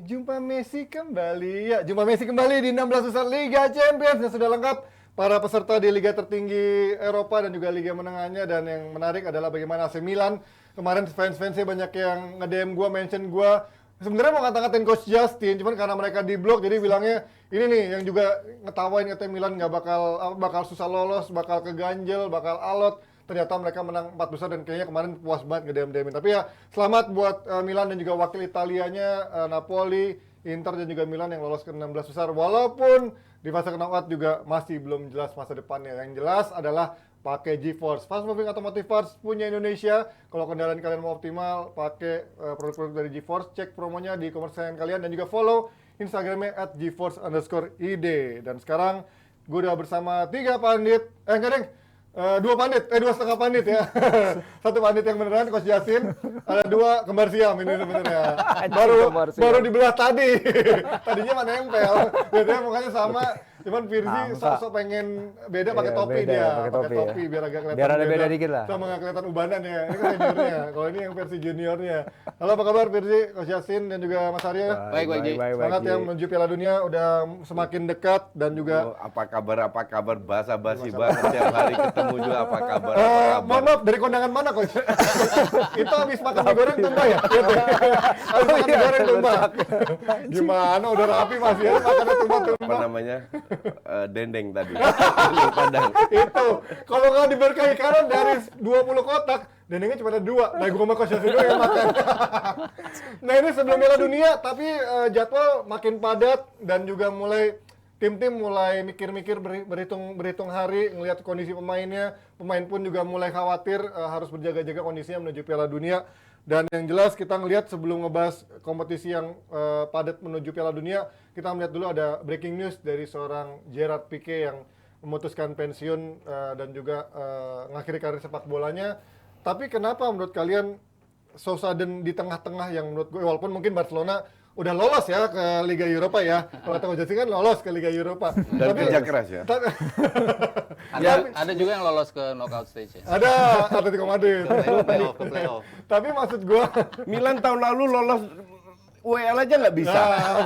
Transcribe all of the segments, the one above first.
Jumpa Messi kembali. Ya, jumpa Messi kembali di 16 besar Liga Champions yang sudah lengkap para peserta di liga tertinggi Eropa dan juga liga menengahnya. Dan yang menarik adalah bagaimana AC Milan kemarin fans-fansnya banyak yang nge-DM gua, mention gua. Sebenarnya mau ngata-ngatain Coach Justin, cuman karena mereka di blok jadi bilangnya ini nih yang juga ngetawain katanya Milan nggak bakal susah lolos, bakal keganjel, bakal alot. Ternyata mereka menang 4 besar dan kayaknya kemarin puas banget nge-DM-DM. Tapi ya selamat buat Milan dan juga wakil Italianya, Napoli, Inter dan juga Milan yang lolos ke 16 besar. Walaupun di fase knockout juga masih belum jelas masa depannya. Yang jelas adalah pakai GeForce. Fast Moving Automotive Parts punya Indonesia. Kalau kendaraan kalian mau optimal, pakai produk-produk dari GeForce. Cek promonya di e-commerce kalian dan juga follow Instagramnya @geforce_id. Dan sekarang gue udah bersama 3 pandit. Enggak deng. 2 pandit, 2,5 pandit ya. 1 pandit yang beneran, Coach Justin. Ada 2 kembar siam ini sebenarnya. Baru dibelah tadi. Tadinya mah nempel. Biasanya mukanya sama. Cuman Firzi sok pengen beda pakai topi dia. Pakai topi biar agak kelihatan. Biar ada beda dikit lah. Sama nggak kelihatan ubanan ya. Ini kan seniornya. Kalau ini yang versi juniornya. Halo, apa kabar Firzi, Coach Justin dan juga Mas Arya? Baik. Semangat ya menuju Piala Dunia udah semakin dekat dan juga Apa kabar basa-basi banget tiap hari ketemu juga apa kabar. Mohon maaf, dari kondangan mana Coach? Itu habis makan mie goreng tumbah ya? Habis makan mie goreng tumbah. Gimana udah rapi masih ya makannya tumbah-tumbah. Apa namanya? Dendeng tadi. Dendeng Padang. Itu kalau nggak diberkahi kanan dari 20 kotak dendengnya cuma ada 2. Nah gue sama Coach Justin yang makan. Nah ini sebelum Piala Dunia tapi jadwal makin padat dan juga mulai tim-tim mulai mikir-mikir berhitung hari ngelihat kondisi pemainnya. Pemain pun juga mulai khawatir harus berjaga-jaga kondisinya menuju Piala Dunia. Dan yang jelas kita ngelihat sebelum ngebahas kompetisi yang padat menuju Piala Dunia, kita melihat dulu ada breaking news dari seorang Gerard Pique yang memutuskan pensiun dan juga ngakhiri karir sepak bolanya. Tapi kenapa menurut kalian so sudden di tengah-tengah yang menurut gue, walaupun mungkin Barcelona udah lolos ya ke Liga Eropa ya. Kalau kata Coach Justin kan lolos ke Liga Eropa. Dan kerja keras ya. Ada juga yang lolos ke knockout stage ya. Ada Atletico Madrid. Ke playoff. Tapi maksud gua Milan tahun lalu lolos WL aja nggak bisa.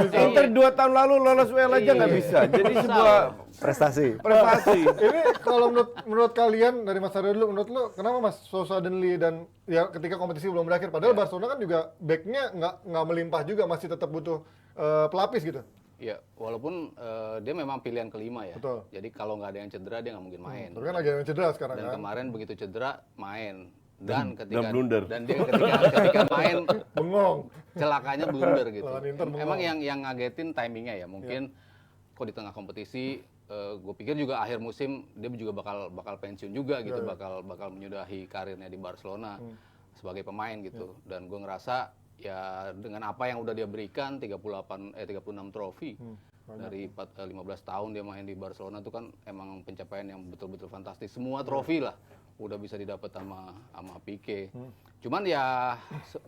bisa. Inter 2 tahun lalu lolos WL aja nggak bisa. Jadi sebuah prestasi. ini kalau menurut kalian dari Mas Aryo dulu, menurut lu kenapa Mas so suddenly dan ya ketika kompetisi belum berakhir padahal Barcelona kan juga backnya nggak melimpah juga, masih tetap butuh pelapis gitu. Ya, walaupun dia memang pilihan kelima ya. Betul. Jadi kalau nggak ada yang cedera dia nggak mungkin main. Tapi kan lagi yang cedera sekarang Dan kan. kemarin begitu cedera main. Dan ketika blunder. dan dia ketika main Bengong. celakanya blunder gitu. Lawan Inter bengong. Emang yang ngagetin timingnya ya. Mungkin kok di tengah kompetisi gue pikir juga akhir musim dia juga bakal pensiun juga gitu, bakal menyudahi karirnya di Barcelona sebagai pemain gitu. Dan gue ngerasa ya dengan apa yang udah dia berikan 36 trofi dari 15 tahun dia main di Barcelona itu kan emang pencapaian yang betul-betul fantastis. Semua trofi lah udah bisa didapat sama Pique. Cuman ya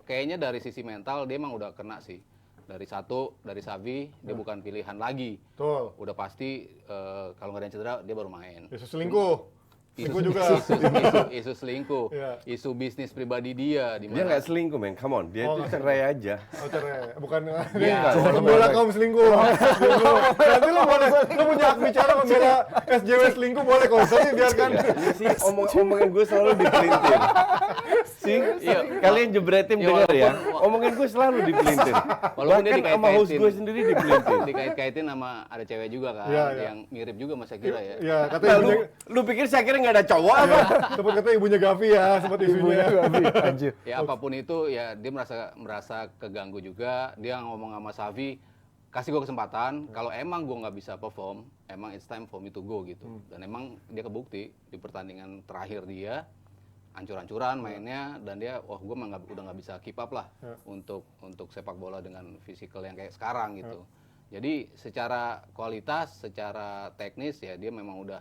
kayaknya dari sisi mental dia emang udah kena sih. Dari Xavi dia bukan pilihan lagi. Betul. Udah pasti kalau nggak ada yang cedera dia baru main. Isu selingkuh. Selingkuh juga. Isu selingkuh, Iya. isu bisnis pribadi dia di dia mana? nggak selingkuh men, come on, dia itu cerai aja. Oh, cerai. Bukan Ya, membela kaum selingkuh. Nanti lu punya hak bicara membela SJW selingkuh boleh kok. Tapi biarkan. Ini sih omongin gue selalu dipelintir. Sih, kalian jebretim denger ya. Omongin gue selalu dipelintir. Walaupun dia Bahkan sama host gue sendiri dipelintir. dikait-kaitin sama ada cewek juga kan, Iya, iya. yang mirip juga Mas Akira ya. Ya, Nah, katanya ibunya, lu pikir saya kira nggak ada cowok apa? sempat katanya ibunya Gavi ya, sempat isunya. Anjir. Ya apapun itu ya dia merasa keganggu juga. Dia ngomong sama Xavi, kasih gue kesempatan. Kalau emang gue nggak bisa perform, emang it's time for me to go gitu. Dan emang dia kebukti di pertandingan terakhir dia ancur-ancuran mainnya dan dia gue udah nggak bisa keep up lah untuk sepak bola dengan fisikal yang kayak sekarang gitu. Jadi secara kualitas, secara teknis ya dia memang udah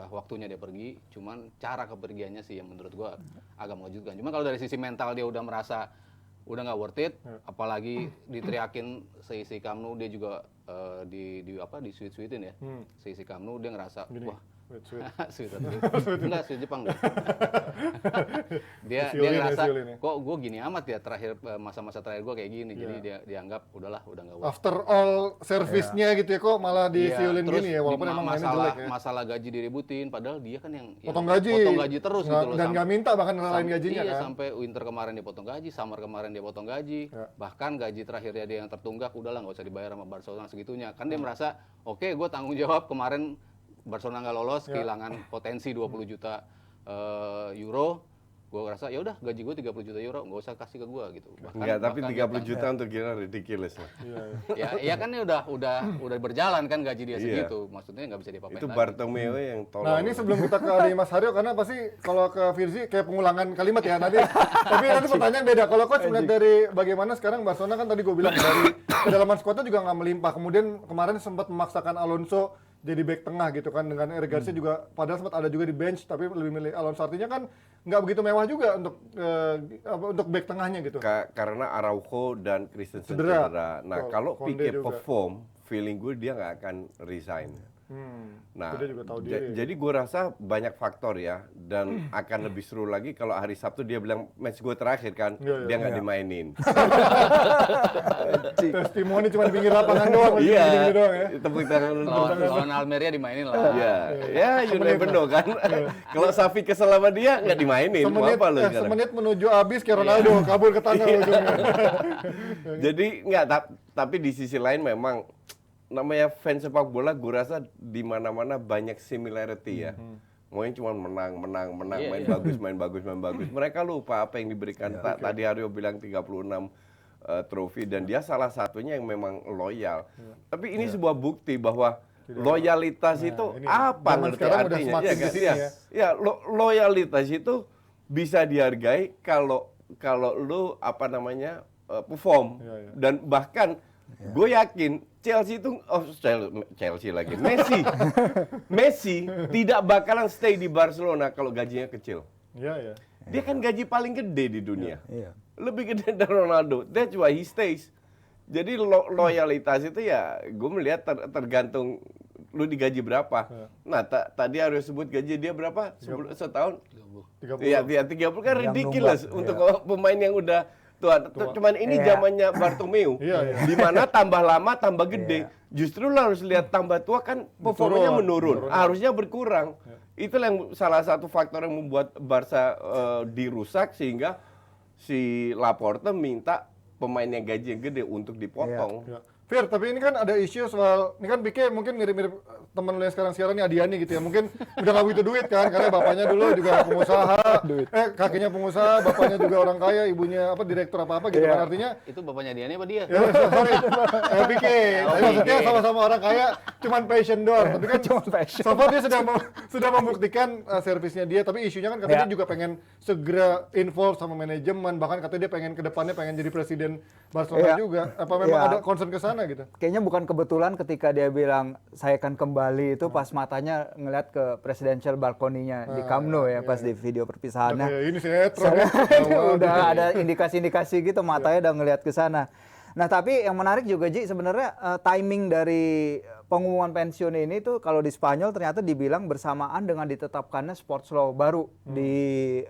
waktunya dia pergi. Cuman cara kepergiannya sih yang menurut gue agak mengejutkan. Cuma kalau dari sisi mental dia udah merasa udah nggak worth it, apalagi diteriakin seisi Camp Nou dia juga di sweet-sweetin ya. Seisi Camp Nou dia ngerasa wah Sweet. Enggak, sweet Jepang deh. dia Siulin ya, ngerasa siulin ya. kok gue gini amat ya terakhir masa-masa terakhir gue kayak gini. Jadi dia dianggap udah nggak worth. After all service-nya gitu ya, kok malah disiulin terus gini ya, walaupun emang mainnya jelek ya. masalah gaji diributin, padahal dia kan yang Potong gaji. potong gaji terus gitu loh. Dan nggak minta bahkan ngelain gajinya iya, kan. sampai winter kemarin dia potong gaji, summer kemarin dia potong gaji, bahkan gaji terakhirnya dia yang tertunggak, udahlah nggak usah dibayar sama Barcelona segitunya. Kan dia merasa, oke, gue tanggung jawab kemarin Barcelona nggak lolos, kehilangan potensi 20 juta euro. Gue ngerasa ya udah gaji gue 30 juta euro, nggak usah kasih ke gue gitu. Enggak, tapi 30 juta untuk kita ridiculous lah. Ya kan ini udah berjalan kan gaji dia segitu, maksudnya nggak bisa diapa-apain Itu lagi. Bartomeu yang tolong. Nah ini sebelum kita ke Adi Mas Haryo, karena pasti kalau ke Firzi kayak pengulangan kalimat ya nanti. Tapi nanti pertanyaan beda. Kalau coach melihat dari bagaimana sekarang Barcelona kan tadi gue bilang dari kedalaman skuadnya juga nggak melimpah. Kemudian kemarin sempat memaksakan Alonso jadi back tengah gitu kan, dengan Eric Garcia juga padahal sempat ada juga di bench tapi lebih milih Alonso, artinya kan nggak begitu mewah juga untuk back tengahnya gitu. Karena Araujo dan Christensen Cedera. cedera. Nah, kalau Konde Pique juga. perform, feeling gue dia nggak akan resign. Nah, dia juga tahu diri. jadi gue rasa banyak faktor ya, dan akan lebih seru lagi kalau hari Sabtu dia bilang match gue terakhir kan, dia nggak dimainin. Testimoni cuma di pinggir lapangan doang, Iya, gini-gini doang ya. tepuk tangan. Lawan Almeria dimainin lah. Ya, you never know kan. Kalau Safi kesel sama dia nggak dimainin, mau Semenit, apa lu sekarang? semenit menuju habis kayak Ronaldo kabur ke tanah ujungnya. Jadi nggak, tapi di sisi lain memang namanya fans sepak bola, gue rasa di mana-mana banyak similarity ya. Maunya cuma menang, main bagus. Mereka lupa apa yang diberikan. Tadi Aryo bilang 36 trofi, dan dia salah satunya yang memang loyal. Tapi ini sebuah bukti bahwa loyalitas itu ini apa zaman ngerti sekarang udah artinya? semakin Iya di kan? sini ya. Ya, loyalitas itu bisa dihargai kalau lu apa namanya perform. Dan bahkan gue yakin Chelsea itu Chelsea lagi Messi tidak bakalan stay di Barcelona kalau gajinya kecil. Iya. Dia kan gaji paling gede di dunia. Iya. Lebih gede dari Ronaldo. That's why he stays. Jadi loyalitas itu ya gue melihat tergantung lu digaji berapa. Nah, tadi harus sebut gaji dia berapa? Setahun? 30. Iya, 30 kan Yang ridiculous numpang, untuk pemain yang udah tua. Cuman ini zamannya Bartomeu. Di mana tambah lama tambah gede. Justru lo harus lihat tambah tua kan performanya menurun. Harusnya berkurang. Itulah yang salah satu faktor yang membuat Barca dirusak, sehingga si Laporte minta pemain yang gaji yang gede untuk dipotong. Ya. Fir, tapi ini kan ada isu soal, ini kan Pique mungkin mirip-mirip teman lu yang sekarang nih Adiani gitu ya, mungkin udah nggak butuh duit kan, karena bapaknya dulu juga pengusaha, kakinya pengusaha, bapaknya juga orang kaya, ibunya direktur apa gitu kan, artinya Itu bapaknya dia apa dia? ya, sorry, Pique, tapi maksudnya sama-sama orang kaya, cuman passion doang, tapi kan so far dia sudah membuktikan servisnya dia, tapi isunya kan katanya dia juga pengen segera involve sama manajemen, bahkan katanya dia pengen kedepannya pengen jadi presiden Barcelona juga, apa memang ada concern ke sana gitu? Kayaknya bukan kebetulan ketika dia bilang saya akan kembali itu pas matanya ngeliat ke presidential balkoninya di Camp Nou ya, pas di video perpisahannya. Kayak ini sinetron. Udah ada indikasi-indikasi gitu, matanya udah ngeliat ke sana. Nah, tapi yang menarik juga Ji, sebenarnya timing dari pengumuman pensiun ini tuh kalau di Spanyol ternyata dibilang bersamaan dengan ditetapkannya sports law baru di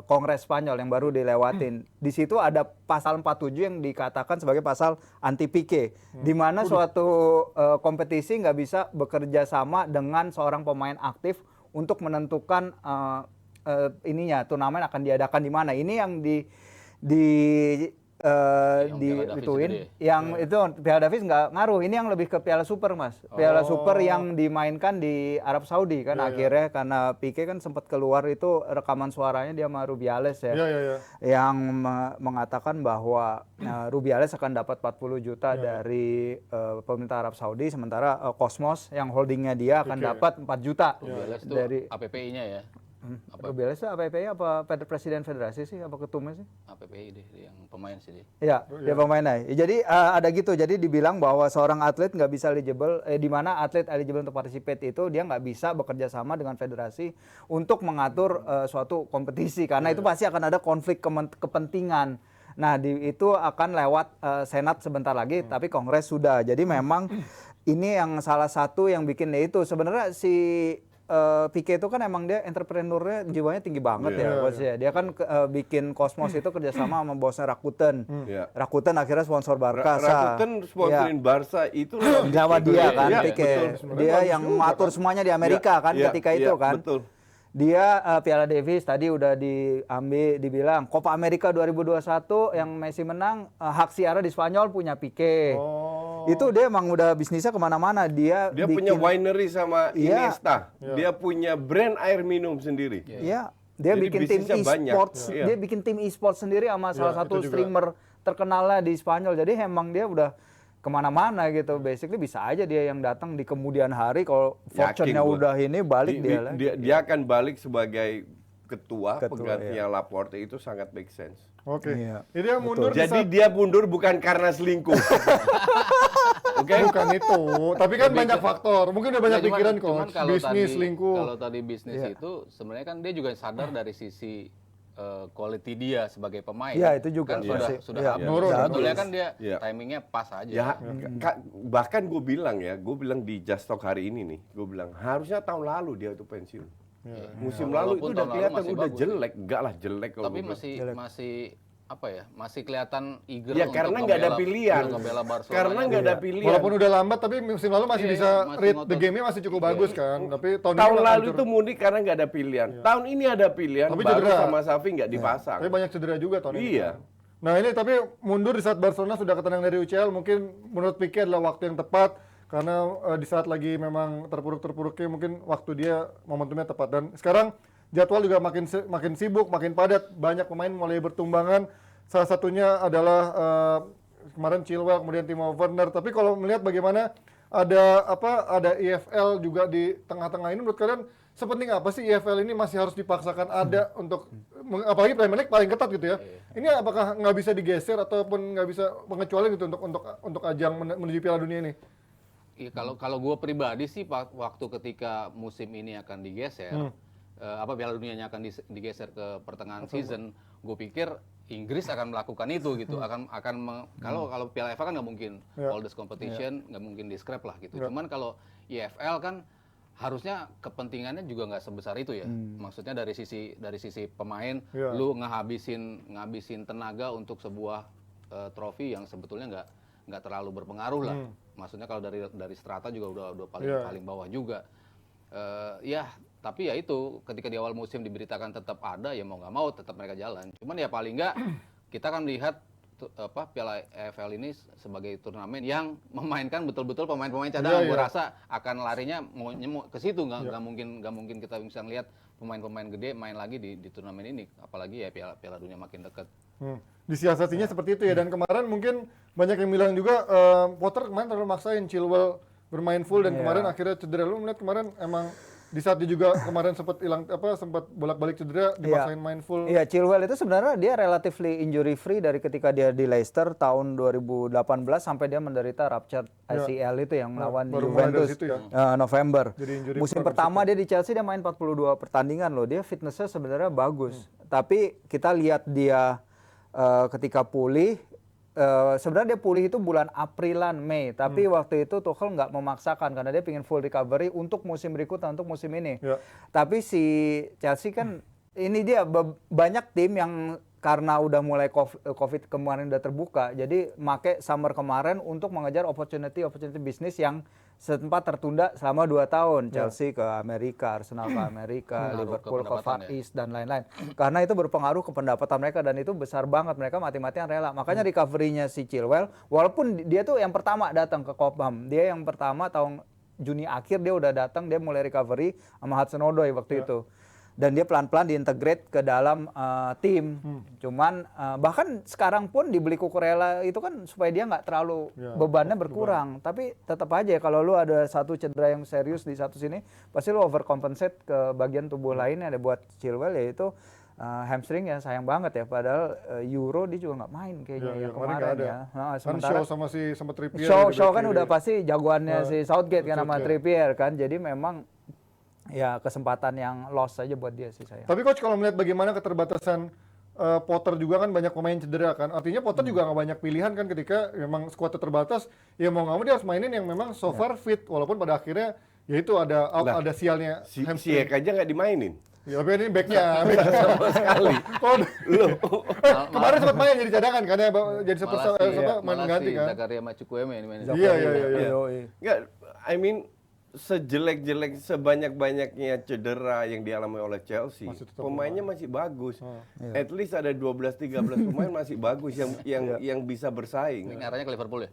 Kongres Spanyol yang baru dilewatin. Di situ ada pasal 47 yang dikatakan sebagai pasal anti Pique, di mana suatu kompetisi nggak bisa bekerja sama dengan seorang pemain aktif untuk menentukan turnamen akan diadakan di mana. Ini yang ituin yang itu Piala Davis nggak ngaruh, ini yang lebih ke Piala Super Mas, Piala Super yang dimainkan di Arab Saudi kan akhirnya karena Pique kan sempat keluar itu rekaman suaranya dia sama Rubiales ya, yang mengatakan bahwa Rubiales akan dapat 40 juta dari pemerintah Arab Saudi, sementara Cosmos yang holdingnya dia akan dapat 4 juta dari APPI-nya ya. Rubiales itu APPI apa Presiden Federasi sih, apa ketumnya sih? APPI deh, yang pemain sih dia. Iya, dia pemainnya. Jadi ada gitu, jadi dibilang bahwa seorang atlet nggak bisa eligible, di mana atlet eligible untuk participate itu dia nggak bisa bekerja sama dengan federasi untuk mengatur suatu kompetisi, karena itu pasti akan ada konflik kepentingan. Nah, itu akan lewat Senat sebentar lagi, tapi Kongres sudah. Jadi memang ini yang salah satu yang bikin itu sebenarnya si Pique itu kan emang dia entrepreneurnya jiwanya tinggi banget ya bosnya. Dia kan bikin Cosmos itu kerjasama sama bosnya Rakuten. Iya. Rakuten akhirnya sponsor Barca. Rakuten sponsorin Barca itu Jawa dia kan Iya, Pique. betul. Dia yang ngatur semuanya di Amerika kan Iya, ketika iya, itu kan. betul. Dia Piala Davis tadi udah dibilang Copa America 2021 yang Messi menang, hak siara di Spanyol punya Pique. Itu dia emang udah bisnisnya kemana-mana. Dia punya winery sama Iya. Iniesta. Dia punya brand air minum sendiri. Iya, dia Jadi bikin tim bisnisnya banyak. e-sports. Iya. Dia bikin tim e-sports sendiri sama salah satu itu juga. streamer terkenalnya di Spanyol. Jadi emang dia udah kemana-mana gitu. Basically bisa aja dia yang datang di kemudian hari kalau fortune-nya gua. udah ini balik dia lagi. Dia akan balik sebagai ketua iya. penggantinya Laporte, itu sangat make sense. Oke. Iya. Jadi dia mundur di Jadi saat- dia mundur bukan karena selingkuh. Oke? bukan itu, tapi kan banyak faktor. Mungkin udah banyak Ya, cuman- pikiran cuman coach, kalau bisnis, tadi- selingkuh. Kalau tadi bisnis itu sebenarnya kan dia juga sadar dari sisi quality dia sebagai pemain. Iya, itu juga kan sudah pasti. sudah Iya. habis. Menurun. Sebetulnya kan dia Iya. timingnya pas aja. Ya, bahkan gue bilang di Just Talk hari ini nih, gue bilang harusnya tahun lalu dia itu pensiun. Musim lalu itu Walaupun udah tahun lalu kelihatan masih udah bagus. jelek, enggak lah jelek kalau Tapi gua bilang. masih apa ya? Masih kelihatan eager Ya untuk karena nggak ada ngebela- pilihan. untuk ngebela Barcelona. Karena nggak ada pilihan. Walaupun udah lambat, tapi musim lalu masih Iya, bisa masih read ngotot. the game-nya masih cukup bagus kan. Tapi tahun Tahun ini lalu hancur. itu mudik karena nggak ada pilihan. Tahun ini ada pilihan, Tapi baru cedera. sama Xavi nggak dipasang. Tapi banyak cedera juga tahun ini. Iya. Nah ini tapi mundur di saat Barcelona sudah ketendang dari UCL, mungkin menurut Pique adalah waktu yang tepat karena di saat lagi memang terpuruk-terpuruknya mungkin waktu dia momentumnya tepat. Dan sekarang jadwal juga makin sibuk, makin padat, banyak pemain mulai bertumbangan. Salah satunya adalah kemarin Chilwell, kemudian Timo Werner. Tapi kalau melihat bagaimana ada EFL juga di tengah-tengah ini, menurut kalian sepenting apa sih EFL ini masih harus dipaksakan ada untuk, apalagi Premier League paling ketat gitu ya. Ini apakah nggak bisa digeser ataupun nggak bisa pengecualian gitu untuk ajang menuju Piala Dunia ini? Iya, kalau gue pribadi sih waktu ketika musim ini akan digeser, Piala Dunianya akan digeser ke pertengahan season, gue pikir Inggris akan melakukan itu gitu, kalau Piala FA kan nggak mungkin all this competition, nggak mungkin di scrap lah gitu. Cuman kalau EFL kan harusnya kepentingannya juga nggak sebesar itu ya. Maksudnya dari sisi pemain, lu ngabisin tenaga untuk sebuah trofi yang sebetulnya nggak terlalu berpengaruh lah. Maksudnya kalau dari strata juga udah paling bawah juga. Tapi ya itu ketika di awal musim diberitakan tetap ada, ya mau nggak mau tetap mereka jalan. Cuman ya paling nggak kita kan melihat Piala EFL ini sebagai turnamen yang memainkan betul-betul pemain-pemain cadangan. Gue rasa akan larinya mau ke situ, nggak mungkin kita bisa lihat pemain-pemain gede main lagi di turnamen ini, apalagi ya Piala Dunia makin dekat. Disiasatinya seperti itu ya. Dan kemarin mungkin banyak yang bilang juga Potter kemarin terlalu maksain Chilwell bermain full dan kemarin akhirnya cedera. Lu melihat kemarin emang di saat dia juga kemarin sempat bolak-balik cedera, dipaksain main full. Iya, Chilwell itu sebenarnya dia relatively injury free dari ketika dia di Leicester tahun 2018 sampai dia menderita ruptured ACL itu yang melawan baru mulai dari Juventus situ ya. November. Jadi injury Musim prone pertama dia di Chelsea dia main 42 pertandingan loh. Dia fitnessnya sebenarnya bagus. Tapi kita lihat dia ketika pulih, sebenarnya dia pulih itu bulan Aprilan Mei, tapi waktu itu Tuchel nggak memaksakan karena dia ingin full recovery untuk musim berikutnya, untuk musim ini. Tapi si Chelsea kan ini dia banyak tim yang karena udah mulai COVID kemarin udah terbuka, jadi make summer kemarin untuk mengejar opportunity bisnis yang sempat tertunda selama 2 tahun. Chelsea ke Amerika, Arsenal ke Amerika, Liverpool ke Far East dan lain-lain. Karena itu berpengaruh ke pendapatan mereka dan itu besar banget, mereka mati-matian rela. Makanya recovery-nya si Chilwell, walaupun dia tuh yang pertama datang ke Cobham, dia yang pertama tahun Juni akhir dia udah datang, dia mulai recovery sama Hudson-Odoi waktu itu. Dan dia pelan-pelan diintegrate ke dalam tim. Cuman bahkan sekarang pun dibeli Cucurella itu kan supaya dia nggak terlalu bebannya berkurang. Tapi tetap aja kalau lu ada satu cedera yang serius di satu sini, pasti lu overcompensate ke bagian tubuh lainnya. Ada buat Chilwell yaitu hamstring ya sayang banget ya. Padahal Euro dia juga nggak main kayaknya kemarin ya. Nah, Shaw sementara sama si sama Trippier. Shaw kan udah pasti jagoannya si Southgate kan sama Trippier kan. Jadi memang ya kesempatan yang loss aja buat dia sih saya. Tapi coach kalau melihat bagaimana keterbatasan Potter juga kan banyak pemain cedera kan. Artinya Potter juga nggak banyak pilihan kan ketika memang skuadnya terbatas. Ya mau nggak mau dia harus mainin yang memang so far fit. Walaupun pada akhirnya Ya itu ada Lah, ada sialnya Si hamstring. Ziyech aja nggak dimainin. Ya, tapi ini backnya. Sama sekali. Oh, Loh. kemarin sempat main jadi cadangan kan ya, jadi main malah ganti si kan. Zakaria Machukwueme ini main. Iya. Nggak, I mean sejelek-jelek sebanyak-banyaknya cedera yang dialami oleh Chelsea, Masih tetap pemainnya masih bagus. At least ada 12-13 pemain masih bagus yang bisa bersaing. Ini arahnya ke Liverpool ya?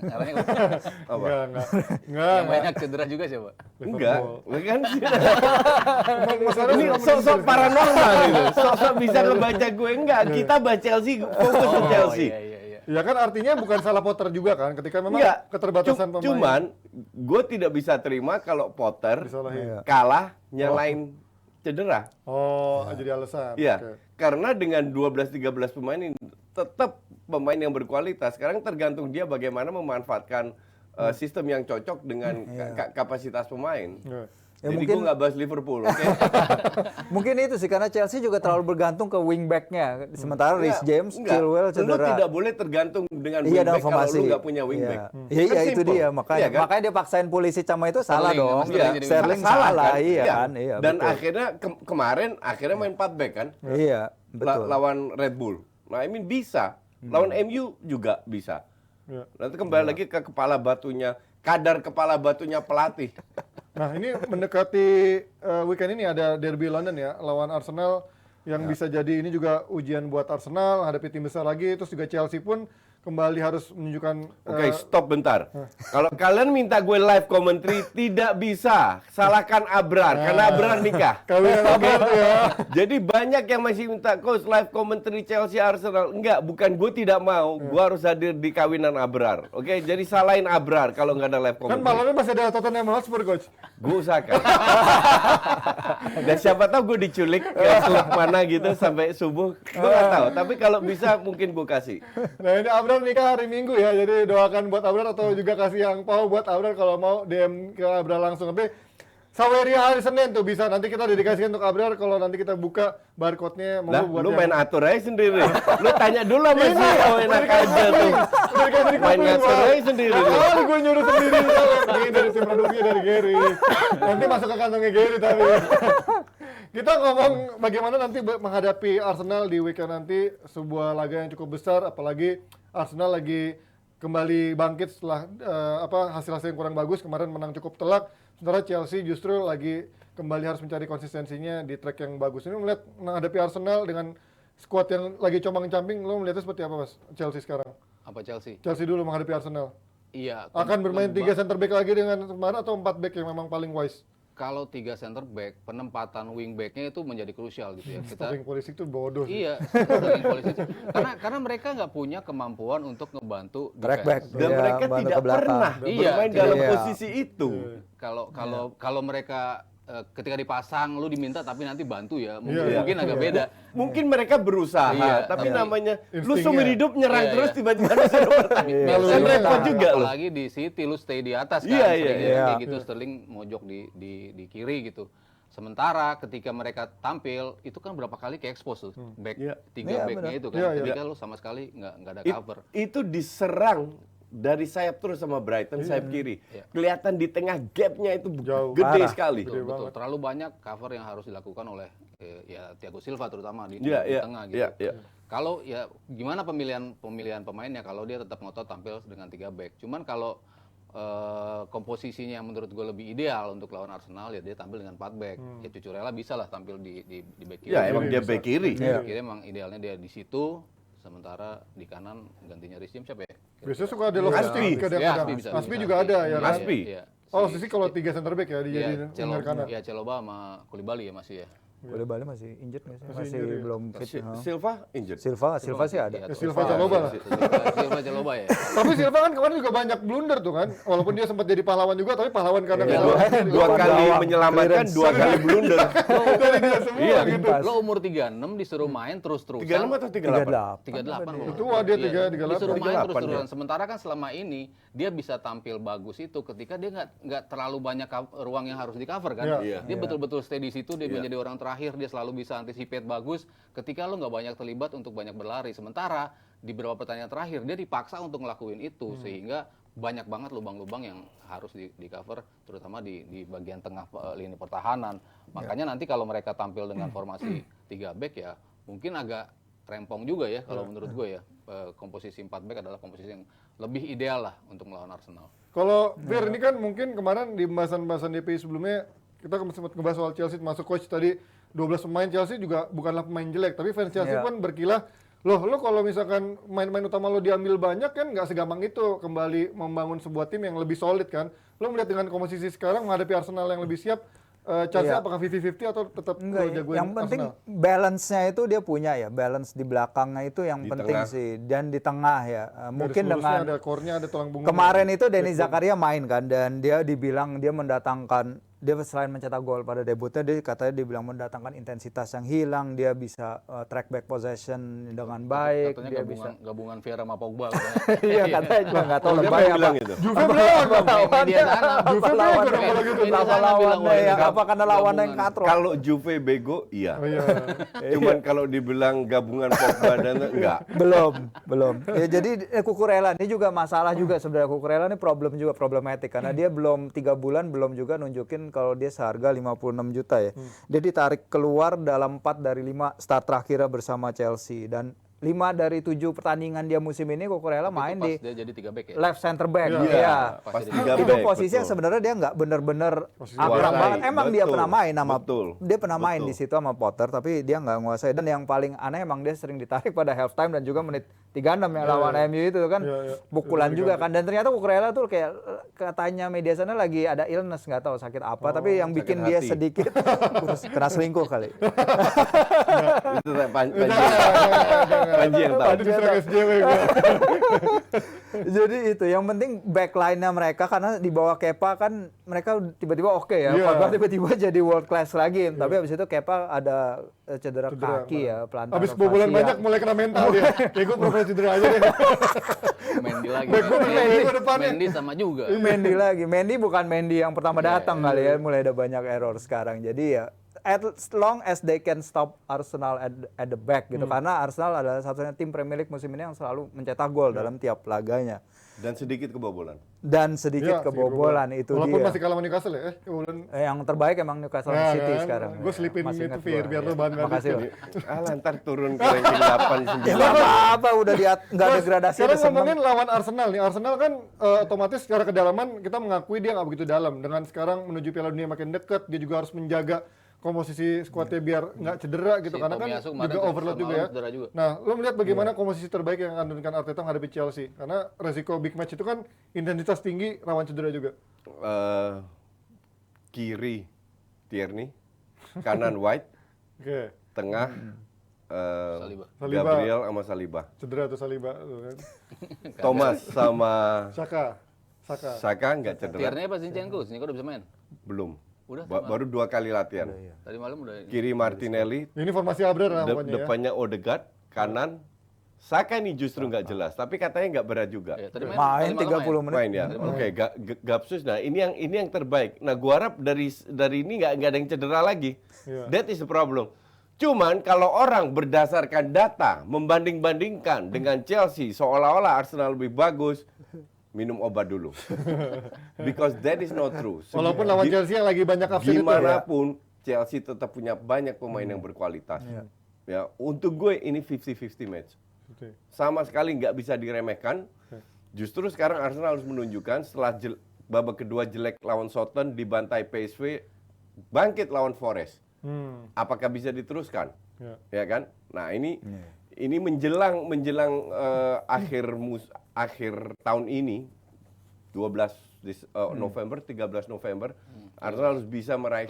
Arahnya ke Apa? Enggak. yang banyak cedera juga siapa? Enggak, kan? Masalahnya Ini sok-sok paranormal gitu. Sok-sok bisa ngebaca gue enggak. Kita baca Chelsea, fokus ke Chelsea. Iya. ya kan artinya bukan salah Potter juga kan, ketika memang Enggak. keterbatasan pemain. Cuman gue tidak bisa terima kalau Potter Disalahin. kalah nyalain cedera. Oh, jadi alasan. Iya, Oke. karena dengan 12-13 pemain ini tetap pemain yang berkualitas. Sekarang tergantung dia bagaimana memanfaatkan sistem yang cocok dengan kapasitas pemain. Iya. Ya, Jadi mungkin- gue nggak bahas Liverpool, oke? Mungkin itu sih karena Chelsea juga terlalu bergantung ke wingback-nya. Sementara Reece James, Enggak. Chilwell Lu cedera. tidak boleh tergantung dengan Iya, wingback dalam kalau formasi. lu nggak punya wingback. Iya, Kan itu simple. dia makanya. Iya kan? Makanya dia paksain polisi sama itu salah Sterling, dong. sama Sterling jadi Sterling Salah salah, kan? iya Iya. kan? Iya, Dan betul. akhirnya kemarin main 4 back kan? Iya, betul. Lawan Red Bull. Nah, I mean bisa. Lawan MU juga bisa. Iya. Nanti kembali lagi ke kepala batunya, kadar kepala batunya pelatih. Nah, ini mendekati weekend ini ada derby London ya, lawan Arsenal yang bisa jadi ini juga ujian buat Arsenal, hadapi tim besar lagi, terus juga Chelsea pun kembali harus menunjukkan Oke, stop bentar. Kalau kalian minta gue live commentary, tidak bisa. Salahkan Abrar, karena Abrar nikah. kawinan apa tuh ya. Jadi banyak yang masih minta coach live commentary Chelsea Arsenal. Enggak, bukan gue tidak mau. Gue harus hadir di kawinan Abrar. Oke, jadi salahin Abrar kalau nggak ada live Kan commentary. malamnya masih ada Tottenham Hotspur, coach. Gue usahakan. Dan siapa tahu gue diculik ke klub mana gitu sampai subuh. Gue nggak tahu. Tapi kalau bisa mungkin gue kasih. Nah, ini Abrar nikah hari Minggu ya, jadi doakan buat Abrar atau juga kasih angpau buat Abrar kalau mau DM ke Abrar langsung. Tapi Saweria hari Senin tuh bisa, nanti kita dedikasikan untuk Abrar kalau nanti kita buka barcode-nya mau Lah, buat lu yang- main atur aja sendiri. Lu tanya dulu sama si enak aja tuh. Udah dikasih di Main kuping, ngatur Pak. aja sendiri lu. Kali gue nyuruh sendiri. Ini dari tim produksi dari Gary. Nanti masuk ke kantongnya Gary tapi. Kita ngomong bagaimana nanti menghadapi Arsenal di weekend nanti, sebuah laga yang cukup besar, apalagi Arsenal lagi kembali bangkit setelah hasil-hasil yang kurang bagus, kemarin menang cukup telak. Sementara Chelsea justru lagi kembali harus mencari konsistensinya di track yang bagus. Ini melihat menghadapi Arsenal dengan squad yang lagi combang-camping, lo melihatnya seperti apa, Mas? Chelsea sekarang. Apa Chelsea? Chelsea dulu menghadapi Arsenal. Iya. Akan bermain 3 center back lagi dengan kemarin atau 4 back yang memang paling wise? Kalau 3 center back, penempatan wing back-nya itu menjadi krusial gitu ya. Kita Stopping Pulisic itu bodoh sih. iya, stopping polisi itu. Karena mereka nggak punya kemampuan untuk ngebantu Track back. defense. Dan Iya, mereka bantu tidak ke belakang. pernah Iya, bermain dalam iya. posisi itu. Kalau mereka ketika dipasang lu diminta tapi nanti bantu ya, Iya, mungkin agak beda. Mungkin mereka berusaha, Iya, tapi tapi namanya lu instingnya. seumur hidup nyerang Iya, terus iya. tiba-tiba lu sudah bertahan. Lalu Kan iya. repot juga loh. Apalagi di City lu stay di atas kan, Iya, sering iya, kayak iya. gitu Sterling mojok di kiri gitu. Sementara ketika mereka tampil itu kan berapa kali ke expose tuh back Iya. tiga Iya, backnya benar. itu kan, Iya, iya. ketika lu sama sekali nggak ada cover. Itu diserang dari sayap terus sama Brighton, sayap kiri. Iya. Kelihatan di tengah gapnya itu Jauh. gede Parah. sekali. Gede Betul, banget. terlalu banyak cover yang harus dilakukan oleh ya Thiago Silva terutama di Iya, iya, tengah gitu. iya, iya. Kalau ya gimana pemilihan pemainnya kalau dia tetap ngotot tampil dengan 3 back. Cuman kalau komposisinya yang menurut gue lebih ideal untuk lawan Arsenal ya dia tampil dengan 4 back. Ya Cucurella bisa lah tampil di back kiri. Ya emang dia back kiri. Back kiri emang idealnya dia di situ. Sementara di kanan gantinya Reece James siapa ya? Biasanya suka ada loh Aspi. Ya, bisa. Aspi juga ada ya. kan? Aspi. Iya. Oh, sisi kalau 3 center back ya Iya, dijadiin winger kanan. Ya Celoba sama Koulibaly ya masih ya. Boleh balik masih injured nggak sih? Masih injured ya. belum fit. Silva injured. Silva sih ada. Iya, Silva Celoba lah. Silva Celoba ya. Tapi Silva kan kemarin juga banyak blunder tuh kan. Walaupun dia sempat jadi pahlawan juga, tapi pahlawan karena Ya, kesalahan. dua kali gawang, menyelamatkan, clearance. 2 kali blunder. Dari dia semua Iya, gitu. Lo umur 36 disuruh main terus-terusan. 36 atau 38? 38 kalau Tua dia, iya. 38. Disuruh main 38 terus-terusan. Sementara kan selama ini dia bisa tampil bagus itu ketika dia nggak terlalu banyak ruang yang harus di cover kan. Iya. Dia betul-betul stay di situ, dia menjadi orang terakhir, dia selalu bisa anticipate bagus ketika lo nggak banyak terlibat untuk banyak berlari. Sementara di beberapa pertandingan terakhir dia dipaksa untuk ngelakuin itu sehingga banyak banget lubang-lubang yang harus di cover, terutama di bagian tengah lini pertahanan. Makanya nanti kalau mereka tampil dengan formasi 3 back ya mungkin agak rempong juga ya kalau menurut gue ya. Komposisi 4 back adalah komposisi yang lebih ideal lah untuk melawan Arsenal. Kalau Fir, ini kan mungkin kemarin di pembahasan DPI sebelumnya kita sempat ngebahas soal Chelsea masuk coach tadi 12 pemain Chelsea juga bukanlah pemain jelek, tapi fans Chelsea pun berkilah, lo kalau misalkan main-main utama lo diambil banyak kan nggak segampang itu kembali membangun sebuah tim yang lebih solid kan. Lo melihat dengan komposisi sekarang menghadapi Arsenal yang lebih siap, chance-nya apakah 50-50 atau tetap lo jagoin yang penting Arsenal? balance-nya itu dia punya ya, balance di belakangnya itu yang Di penting tengah. sih, dan di tengah ya. Mungkin Garis lurusnya dengan ada core-nya, ada tulang punggung. kemarin itu Denis Zakaria main kan, dan dia dibilang dia mendatangkan, dia selain mencetak gol pada debutnya, dia katanya dibilang mendatangkan intensitas yang hilang, dia bisa track back possession dengan baik, Katanya dia bisa. gabungan Vieira sama Pogba. Iya katanya juga nggak tahu Siapa lebay yang apa. bilang itu? Juve bilang, Media sana. Juve Apa lawannya? bego dong kalau gitu. Apa lawannya ya? Apa karena lawannya yang katro? Kalau Juve bego, iya. Oh iya. Cuman kalau dibilang gabungan Pogba dan enggak. belum. Ya, jadi Cucurella ini juga masalah juga sebenarnya. Cucurella ini problematik karena dia belum 3 bulan belum juga nunjukin kalau dia seharga 56 juta ya. Dia ditarik keluar dalam 4 dari 5 start terakhirnya bersama Chelsea, dan 5 dari 7 pertandingan dia musim ini Cucurella main di Dia jadi 3 back ya. left center back. Iya. Iya. Pas Itu 3 Itu back, posisi yang betul. sebenarnya dia nggak bener-bener Posisi akrab kuasai. banget. Emang dia Betul. pernah main sama Betul. dia pernah main Betul. di situ sama Potter, tapi dia nggak nguasai. Dan yang paling aneh emang dia sering ditarik pada half time dan juga menit 36 yang lawan MU itu kan pukulan juga kan. Dan ternyata Cucurella tuh kayak katanya media sana lagi ada illness, nggak tahu sakit apa, tapi yang bikin dia hati. sedikit kena selingkuh kali. Itu Panji yang tahu. Tadi diserang SJW gua. Jadi itu yang penting backline-nya mereka, karena di bawah Kepa kan mereka tiba-tiba oke ya. Iya. Pogba tiba-tiba jadi world class lagi. Tapi habis itu Kepa ada cedera kaki ya, pelantar. Abis kebobolan banyak mulai kena mental dia. Kayak gue profil cedera aja deh. Mendy lagi. Back gua bener, back gua depannya. Mendy sama juga. Mendy lagi. Mendy bukan Mendy yang pertama datang kali ya. Mulai ada banyak error sekarang. Jadi ya as long as they can stop Arsenal at the back gitu. Karena Arsenal adalah satunya tim Premier League musim ini yang selalu mencetak gol dalam tiap laganya. Dan sedikit kebobolan. Dan sedikit Iya, kebobolan itu Walaupun dia. masih kalah sama Newcastle ya. Kebobolan. Yang terbaik emang Newcastle Nah, City kan. sekarang. Gue selipin Masih itu ingat Fir, gua. biar lo bahan Makasih ngaduk. loh. Ntar turun ke ranking 8, Ya 9. nggak apa-apa, udah nggak degradasi. Sekarang udah seneng. ngomongin lawan Arsenal nih. Arsenal kan otomatis secara kedalaman kita mengakui dia nggak begitu dalam. Dengan sekarang menuju Piala Dunia makin dekat, dia juga harus menjaga komposisi skuadnya biar nggak cedera gitu. Si Karena kan Tomiyasu kemarin juga overload juga ya. cedera juga. Nah, lo melihat bagaimana komposisi terbaik yang akan dilakukan Arteta menghadapi Chelsea? Karena resiko big match itu kan intensitas tinggi, rawan cedera juga. Kiri Tierney, kanan White, Oke, tengah Saliba. Gabriel sama Saliba. cedera tuh Saliba tuh kan. Thomas sama Saka. Saka nggak cedera. Tierney apa Zinchenko? Zinchenko udah bisa main. Belum. Udah, Baru 2 kali latihan. Tadi malam udah. Kiri Martinelli, Ini formasi Abrar lah pokoknya ya. depannya Odegaard, kanan Saka ini justru nggak jelas, tapi katanya nggak berat juga. Ya, tadi Main tadi malam 30 menit. Main ya, oke. Gapsus, nah ini yang terbaik. Nah, gua harap dari ini nggak ada yang cedera lagi. Iya. That is the problem. Cuman kalau orang berdasarkan data membanding-bandingkan dengan Chelsea seolah-olah Arsenal lebih bagus, minum obat dulu. Because that is not true. Walaupun lawan Chelsea yang lagi banyak absen itu ya. Dimanapun Chelsea tetap punya banyak pemain yang berkualitas. Ya, untuk gue ini 50-50 match. Oke. Sama sekali nggak bisa diremehkan. Justru sekarang Arsenal harus menunjukkan setelah babak kedua jelek lawan Southampton, dibantai PSV, bangkit lawan Forest. Apakah bisa diteruskan? Ya kan? Nah, ini menjelang akhir tahun ini 12 November, 13 November, Arsenal harus bisa meraih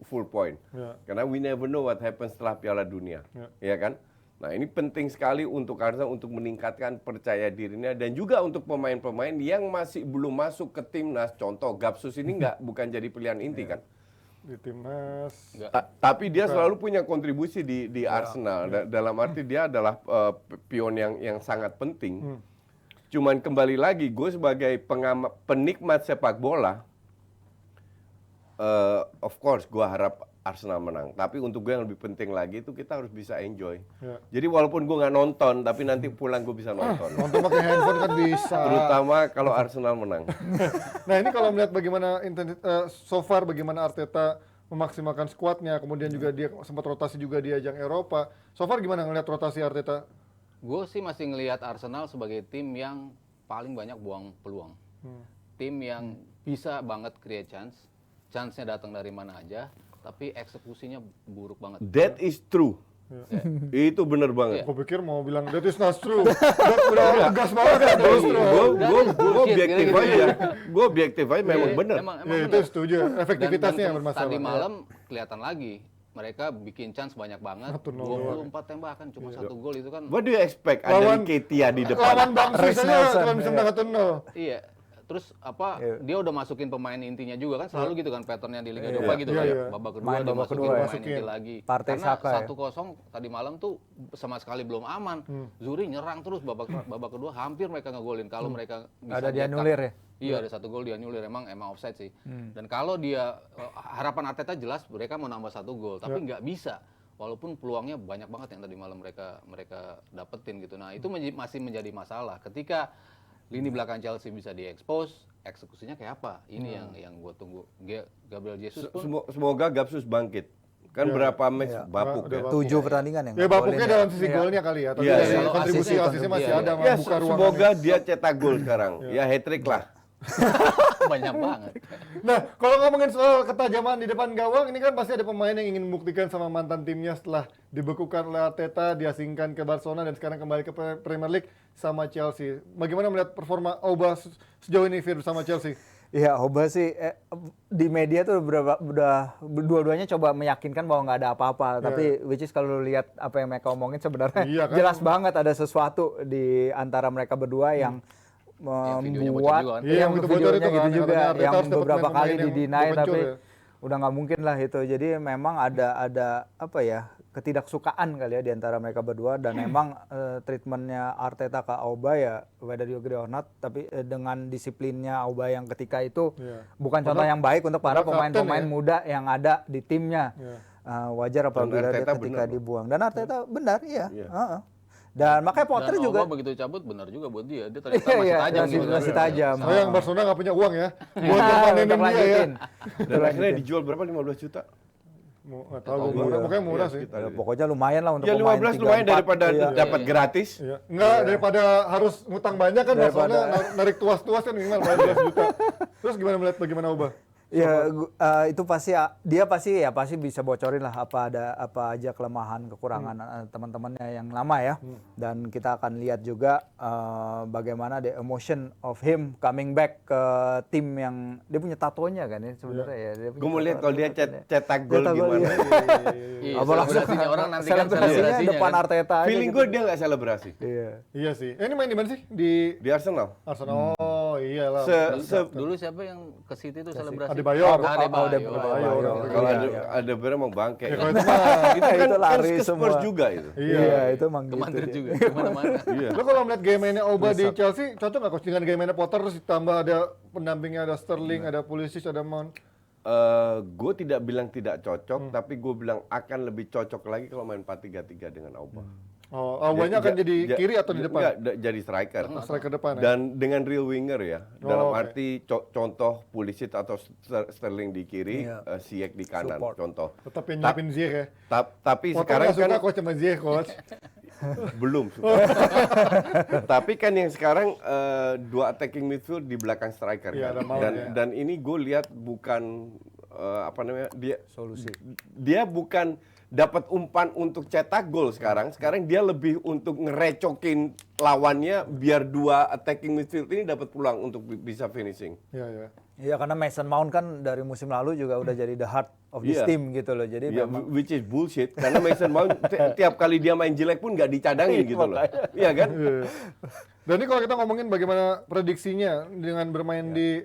full point. Karena we never know what happens setelah Piala Dunia. Ya kan? Nah, ini penting sekali untuk Arsenal untuk meningkatkan percaya dirinya dan juga untuk pemain-pemain yang masih belum masuk ke timnas. Contoh Gapsus ini bukan jadi pilihan inti kan. Di timnas. Tapi dia selalu punya kontribusi di Arsenal. Dalam arti dia adalah pion yang sangat penting. Cuman kembali lagi, gue sebagai penikmat sepak bola, of course gue harap Arsenal menang. Tapi untuk gue yang lebih penting lagi itu kita harus bisa enjoy. Ya. Jadi walaupun gue nggak nonton, tapi nanti pulang gue bisa nonton. Nonton pakai handphone kan bisa. Terutama kalau Arsenal menang. Nah ini kalau melihat bagaimana so far bagaimana Arteta memaksimalkan skuadnya, kemudian juga dia sempat rotasi juga di ajang Eropa. So far gimana ngelihat rotasi Arteta? Gue sih masih ngelihat Arsenal sebagai tim yang paling banyak buang peluang. Tim yang bisa banget create chance. Chance-nya datang dari mana aja, tapi eksekusinya buruk banget. That is true. Itu bener banget. Aku pikir mau bilang that is not true. Udah gas banget ya terus terus. Gue objektif gitu. aja. Gue objektif aja memang bener. Emang Ya itu bener. setuju. Efektivitasnya yang bermasalah. Tadi malam kelihatan lagi. Mereka bikin chance banyak banget. 1-0 24 tembakan cuma 1 gol itu kan. What do you expect? Ada Nketiah di depan. Lawan Bangsis Reece aja Nelson, cuma bisa menang 1-0. Iya. Terus dia udah masukin pemain intinya juga kan selalu gitu kan patternnya di Liga Eropa gitu Iya, kan. iya. Babak kedua Main dia babak masukin kedua, pemain masukin. inti lagi. Partey Karena Saka ya. 1-0 tadi malam tuh sama sekali belum aman. Zuri nyerang terus babak kedua hampir mereka ngegolin kalau mereka bisa Ada nyetak. dianulir ya? Iya, ada 1 gol dianulir, emang offside sih. Dan kalau dia harapan Arteta jelas mereka mau nambah 1 gol, tapi nggak bisa. Walaupun peluangnya banyak banget yang tadi malam mereka dapetin gitu. Nah, itu masih menjadi masalah. Ketika lini belakang Chelsea bisa diekspos, eksekusinya kayak apa? Ini yang gue tunggu. Gabriel Jesus pun Semoga Gapsus bangkit. Kan berapa match bapuk ya. 7 pertandingan yang Ya nggak bapuknya golin dalam ya. sisi golnya kali ya. Tapi Iya, dari iya. kontribusi Asisnya asisnya masih iya, ada Ya membuka ruang. semoga dia cetak gol sekarang. Ya hat-trick lah. banyak banget. Nah, kalau ngomongin soal ketajaman di depan gawang, ini kan pasti ada pemain yang ingin membuktikan sama mantan timnya setelah dibekukan oleh Arteta, diasingkan ke Barcelona dan sekarang kembali ke Premier League sama Chelsea. Bagaimana melihat performa Auba sejauh ini Fir bersama Chelsea? Iya, Auba sih di media tuh udah dua-duanya coba meyakinkan bahwa nggak ada apa-apa. Tapi which is kalau lu lihat apa yang mereka omongin sebenarnya Iya kan? jelas banget ada sesuatu di antara mereka berdua yang videonya bocor membuat juga kan? Iya, yang itu bocor videonya itu kan, gitu juga katanya Arteta yang harus dapat beberapa pemain kali yang didinai pencur tapi ya. udah nggak mungkin lah itu. Jadi memang ada apa ya ketidaksukaan kali ya di antara mereka berdua dan emang treatmentnya Arteta ke Auba ya whether you agree or not, tapi dengan disiplinnya Auba yang ketika itu bukan contoh yang baik untuk para pemain-pemain muda yang ada di timnya. Wajar apabila dia Arteta ketika benar. dibuang dan Arteta benar iya. Dan makanya Potter Dan juga Auba begitu cabut benar juga buat dia. Dia ternyata masih iya, tajam gitu. masih tajam. Sayang Barcelona nggak punya uang ya buat permanenin Untuk dia ya. lanjutin. Dan akhirnya dijual berapa? 15 juta? Nggak tahu, pokoknya murah sih. Ya, pokoknya lumayan lah untuk Ya pemain 15 lumayan 3-4. daripada Iya. dapat gratis. Iya. Enggak, daripada harus ngutang banyak kan Barcelona narik tuas-tuas kan minimal 15 juta. Terus gimana melihat bagaimana Auba? Ya itu pasti dia pasti bisa bocorin lah apa aja kelemahan kekurangan teman-temannya yang lama ya. Dan kita akan lihat juga bagaimana the emotion of him coming back ke tim yang dia punya tatonya kan ya sebenarnya ya. Dia punya Gue mau lihat tato- kalau dia cetak gol Cetak gol, gimana. iya. Iya, Apa langsung selebrasinya orang nanti kan selebrasinya selebrasinya depan kan. Arteta aja Feeling gitu. gue dia nggak selebrasi. Iya. Iya sih. Ini main di mana sih? Di Di Arsenal. Arsenal. Oh iyalah. Dulu siapa yang ke City itu selebrasi? Adebayor. Adebayor. Kalau ada bener mau bangke. Ya, kalau itu mah Itu kan Itu lari ke Spurs semua. juga itu. Iya, itu emang Ke gitu. Madrid dia. juga, kemana-mana. Iya. lo kalau melihat game mainnya Auba di Chelsea, cocok nggak coach dengan game mainnya Potter terus ditambah ada pendampingnya, ada Sterling, ada Pulisic, ada Mount. Gue tidak bilang tidak cocok, tapi gue bilang akan lebih cocok lagi kalau main 4-3-3 dengan Auba. Oh, Aubanya akan jadi kiri atau di depan? Enggak, jadi striker. Striker depan ya. Dan dengan real winger ya. Dalam oke. arti contoh Pulisic atau Sterling di kiri, Ziyech di kanan, Support. contoh. Tetap yang nyiapin Ziyech ya. Tapi Potter sekarang nggak suka kan coach sama Ziyech coach. belum suka. Tapi kan yang sekarang dua attacking midfield di belakang striker Iya, kan. ada Mount, ya. Dan ini gue lihat bukan apa namanya Solusi. dia bukan dapat umpan untuk cetak gol sekarang dia lebih untuk ngerecokin lawannya biar dua attacking midfield ini dapat peluang untuk bisa finishing. Iya, iya. Iya karena Mason Mount kan dari musim lalu juga udah jadi the heart of this Iya. team gitu loh. Jadi Ya, memang which is bullshit karena Mason Mount tiap kali dia main jelek pun nggak dicadangin gitu loh. Iya kan? Dan ini kalau kita ngomongin bagaimana prediksinya dengan bermain di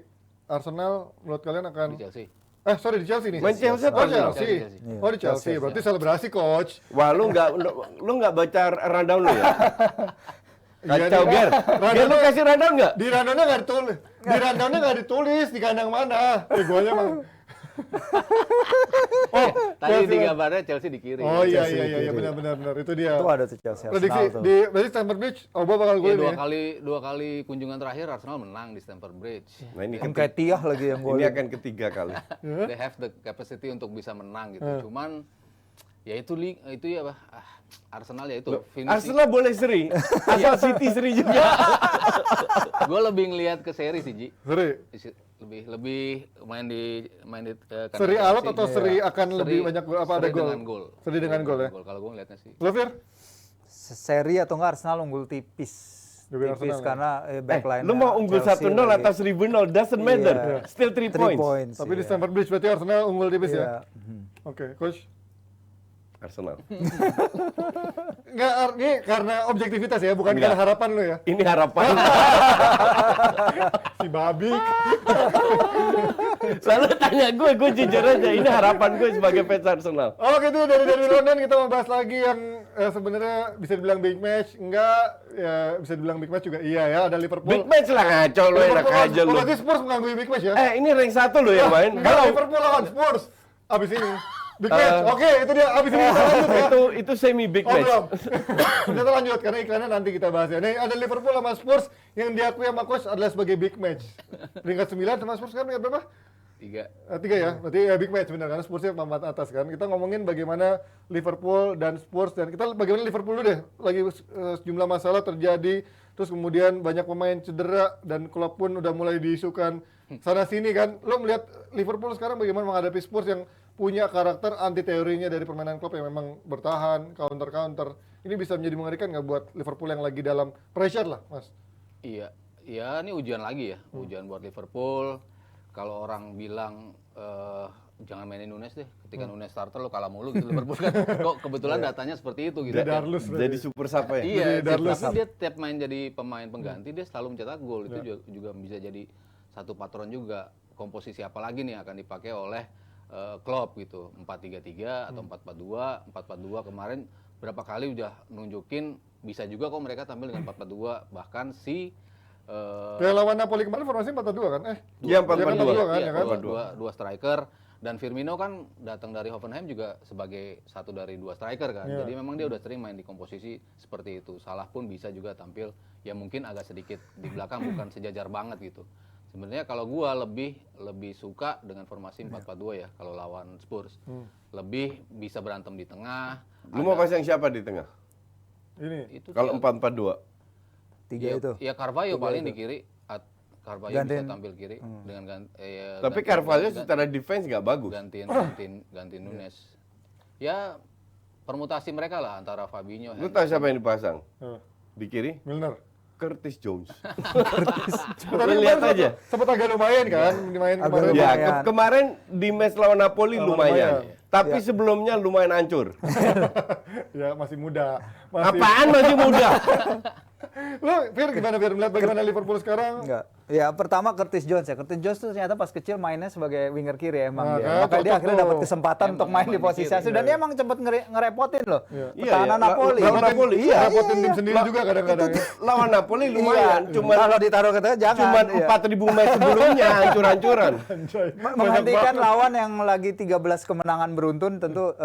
Arsenal, menurut kalian akan Di Chelsea. Sorry di Chelsea nih. Main Chelsea Oh, atau Arsenal? Chelsea. Oh, di Chelsea. Berarti selebrasi coach. Wah, lu nggak baca rundown lu ya? Iya, Kacau nih. Ger. Ger lu kasih rundown nggak? Di rundownnya nggak ditulis. Di rundownnya nggak ditulis di kandang mana. Golnya emang. Tadi di gambarnya Chelsea di kiri. Oh iya benar itu dia. Itu ada tuh Chelsea Prediksi Arsenal tuh. di berarti Stamford Bridge Oba bakal Ya, golin dua ya. kali kunjungan terakhir Arsenal menang di Stamford Bridge. Nah ini Nketiah lagi yang ini gol. akan ketiga kali. They have the capacity untuk bisa menang gitu. Cuman ya itu ya Arsenal ya itu finishing. Arsenal boleh seri, asal City seri juga. Gue lebih ngelihat ke seri sih, Ji. Seri. Lebih main di kandang Seri alat Chelsea. atau seri akan lebih banyak gol apa ada seri gol? dengan gol. Seri dengan gol ya. Kalau gue ngeliatnya sih. Lo Fir? Seri atau enggak Arsenal unggul tipis. Lebih Tipis Arsenal, karena backline. Lu mau unggul 1-0 atau 1000-0 doesn't matter. Iya. Still 3 points. Tapi di Stamford Bridge berarti Arsenal unggul tipis ya. Oke, coach. Arsenal. Enggak, ini karena objektivitas ya, bukan karena harapan lo ya. Ini harapan. Si babi. Selalu tanya gue jujur aja. Ini harapan gue sebagai fans Arsenal. Oke itu dari London kita mau bahas lagi yang sebenarnya bisa dibilang big match, enggak ya bisa dibilang big match juga iya ya, ada Liverpool. Big match lah, ngaco lu, enak aja lu. Berarti Spurs mengganggu big match ya? Ini rank 1 lo yang main. Enggak, Kalau Liverpool lawan Spurs. Abis ini big match. Oke, itu dia abis ini kita lanjut ya. itu semi big Oh match. belum. Kita lanjut karena iklannya nanti kita bahas ya. Nih ada Liverpool sama Spurs yang diakui sama coach adalah sebagai big match. Peringkat 9 sama Spurs kan peringkat berapa? 3. 3 ya, berarti ya big match benar karena Spursnya papan atas kan. Kita ngomongin bagaimana Liverpool dan Spurs dan kita bagaimana Liverpool dulu deh. Lagi sejumlah masalah terjadi, terus kemudian banyak pemain cedera dan klub pun udah mulai diisukan sana sini kan. Lo melihat Liverpool sekarang bagaimana menghadapi Spurs yang punya karakter anti teorinya dari permainan klub yang memang bertahan, counter. Ini bisa menjadi mengerikan nggak buat Liverpool yang lagi dalam pressure lah, Mas? Iya, ini ujian lagi ya, ujian buat Liverpool. Kalau orang bilang jangan mainin Nunes deh, ketika Nunes starter lo kalah mulu gitu Liverpool kan. Kok kebetulan datanya seperti itu gitu. Darlus Jadi super sapa ya? Iya, Darlus. tapi dia tiap main jadi pemain pengganti dia selalu mencetak gol. Itu juga bisa jadi satu patron juga. Komposisi apa lagi nih akan dipakai oleh Klopp gitu. 4-3-3 atau 4-4-2. 4-4-2 kemarin berapa kali udah nunjukin bisa juga kok mereka tampil dengan 4-4-2. Bahkan si Kayak lawan Napoli kemarin formasi 4-2 kan? Iya, 4-4-2 kan, ya kan? dua striker dan Firmino kan datang dari Hoffenheim juga sebagai satu dari 2 striker kan. Jadi memang dia udah sering main di komposisi seperti itu. Salah pun bisa juga tampil ya mungkin agak sedikit di belakang bukan sejajar banget gitu. Sebenarnya kalau gua lebih suka dengan formasi 4-4-2 ya kalau lawan Spurs. Lebih bisa berantem di tengah. Lu mau pasang siapa di tengah? Ini. Itu Kalau dia- 4-4-2. 3 itu. Ya Carvalho paling di kiri. Carvalho Gantiin. bisa tampil kiri dengan Tapi Carvalho secara defense nggak bagus. gantiin Nunes. Ya permutasi mereka lah antara Fabinho. Lu tahu siapa yang dipasang? Oh, Di kiri? Milner. Curtis Jones. Tapi Lu lihat kemarin aja. sempat agak lumayan kan dimain Agak kemarin. lumayan. Ya, kemarin di match lawan Napoli lumayan. Tapi sebelumnya lumayan hancur. Ya masih muda. Apaan masih muda? Lo Fir gimana Fir melihat bagaimana Liverpool sekarang? Enggak. Ya pertama Curtis Jones ya. Curtis Jones tuh ternyata pas kecil mainnya sebagai winger kiri emang Nah, dia. kan, Makanya dia cocok akhirnya tuh. dapat kesempatan untuk main di emang posisi di kiri. asli dan dia emang cepet ngerepotin loh. Iya, Pertahanan iya. Napoli. Lawan Napoli. Iya, Repotin iya, tim iya. sendiri juga kadang-kadang ya. Lawan Napoli lumayan, Iya. cuman kalau ditaruh ke tengah jangan. cuman iya. 4.000 match sebelumnya hancur-hancuran. Anjay. Menghentikan lawan yang lagi 13 kemenangan beruntun tentu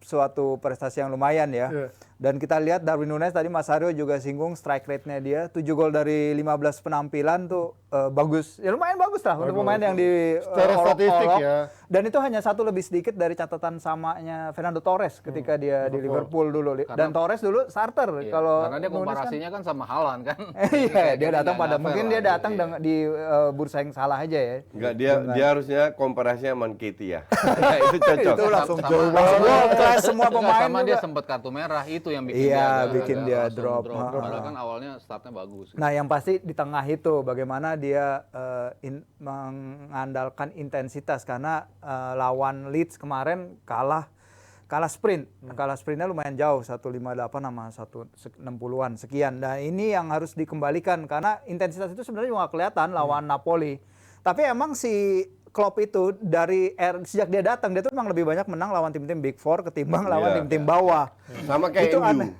suatu prestasi yang lumayan ya. Iya. Dan kita lihat Darwin Nunes tadi Mas Aryo juga singgung strike rate-nya dia 7 gol dari 15 penampilan tuh bagus. Ya lumayan bagus lah untuk pemain yang di Secara statistik ya. Dan itu hanya satu lebih sedikit dari catatan samanya Fernando Torres ketika dia di Liverpool dulu. Dan Torres dulu starter Iya, kalau karena dia Nunes komparasinya kan sama Haaland kan. Iya, dia datang Nggak pada fair mungkin lah dia gitu, datang iya. di bursa yang salah aja ya. Enggak, dia harusnya komparasinya sama Nketiah. Ya, itu cocok. Itu langsung Sama- jauh sama- banget. World class semua Enggak, pemain sama dia juga. sempat kartu merah itu yang bikin Iya, dia bikin dia langsung drop. Padahal kan awalnya startnya bagus. Nah, yang pasti di tengah itu bagaimana dia mengandalkan intensitas karena lawan Leeds kemarin kalah sprint. Kalah sprintnya lumayan jauh 158 sama 160-an sekian. Nah, ini yang harus dikembalikan karena intensitas itu sebenarnya juga nggak kelihatan lawan Napoli. Tapi emang si Klopp itu sejak dia datang dia tuh memang lebih banyak menang lawan tim-tim Big Four ketimbang lawan Iya. tim-tim bawah. Sama kayak Itu MU. aneh.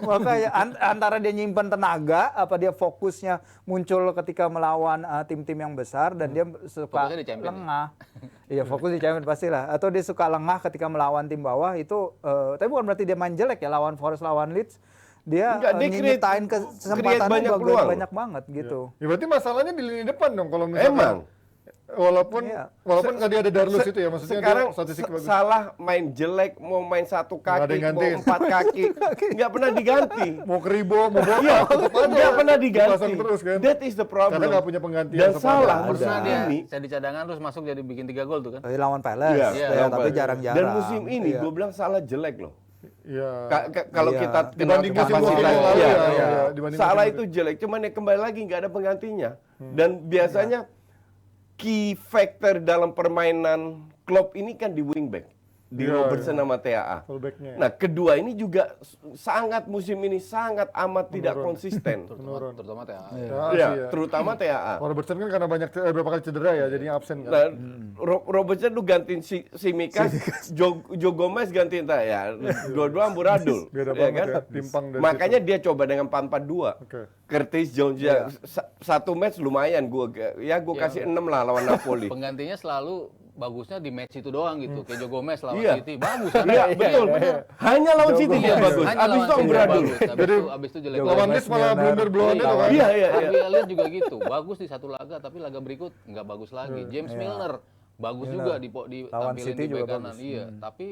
Makanya antara dia nyimpen tenaga apa dia fokusnya muncul ketika melawan tim-tim yang besar dan dia suka Fokusnya di Champions lengah. Iya, fokus di Champions pastilah. Atau dia suka lengah ketika melawan tim bawah itu, tapi bukan berarti dia main jelek ya, lawan Forest, lawan Leeds. Dia Enggak, dia nyiptain create kesempatannya banyak peluang. banyak banget gitu. Ya berarti masalahnya di lini depan dong kalau misalkan. Emang. Walaupun Iya. tadi ada Darlus itu ya, maksudnya Sekarang dia statistik bagus. salah main jelek, mau main satu Nggak ada kaki, yang mau gantiin. 4 kaki, nggak pernah diganti. Mau keribo, mau botak, Iya, tetap aja nggak pernah dipasang diganti. terus kan. That is the problem. Karena nggak punya pengganti Dan yang sepadan. salah Ada. musim Pernah dia ini. jadi cadangan terus masuk jadi bikin 3 gol tuh kan. Lawan Palace, Iya, ya, lawan tapi Palace. jarang-jarang. Dan musim ini Iya. gue bilang salah jelek loh. Iya. Kalau Iya. kita kenal Dibanding musim kapasitas, yang lalu iya, ya, iya. iya, dibanding Salah musim itu jelek, cuman ya kembali lagi nggak ada penggantinya. Dan biasanya key factor dalam permainan Klopp ini kan di wingback, di Iya, Robertson sama TAA. Fullback-nya. Nah, kedua ini juga sangat musim ini sangat amat tidak konsisten. Terutama TAA. Ya, Ya, sih ya. terutama TAA. Robertson kan karena banyak beberapa kali cedera ya, jadinya absen kan. Nah, Robertson tuh gantiin si Mikas, Joe Gomez gantiin ya. Dua-dua amburadul. Beda ya banget kan? ya, timpang dari Makanya dia coba dengan 4-4-2. Oke. Curtis Jones ya, satu match lumayan gua kasih 6 lah lawan Napoli. Penggantinya selalu bagusnya di match itu doang gitu. Kayak Joe Gomez lawan Iya. City bagus kan. Iya, betul, betul. Hanya lawan City dia bagus. Hanya Abis lawan itu City amburadul. bagus. Abis itu jelek. Lawan Leeds malah blunder-blunder itu kan. Iya, iya, iya. Harvey Elliott juga gitu. Bagus di satu laga tapi laga berikut nggak bagus lagi. James Milner bagus juga di Lawan tampilin City di juga bek kanan. bagus. Iya, tapi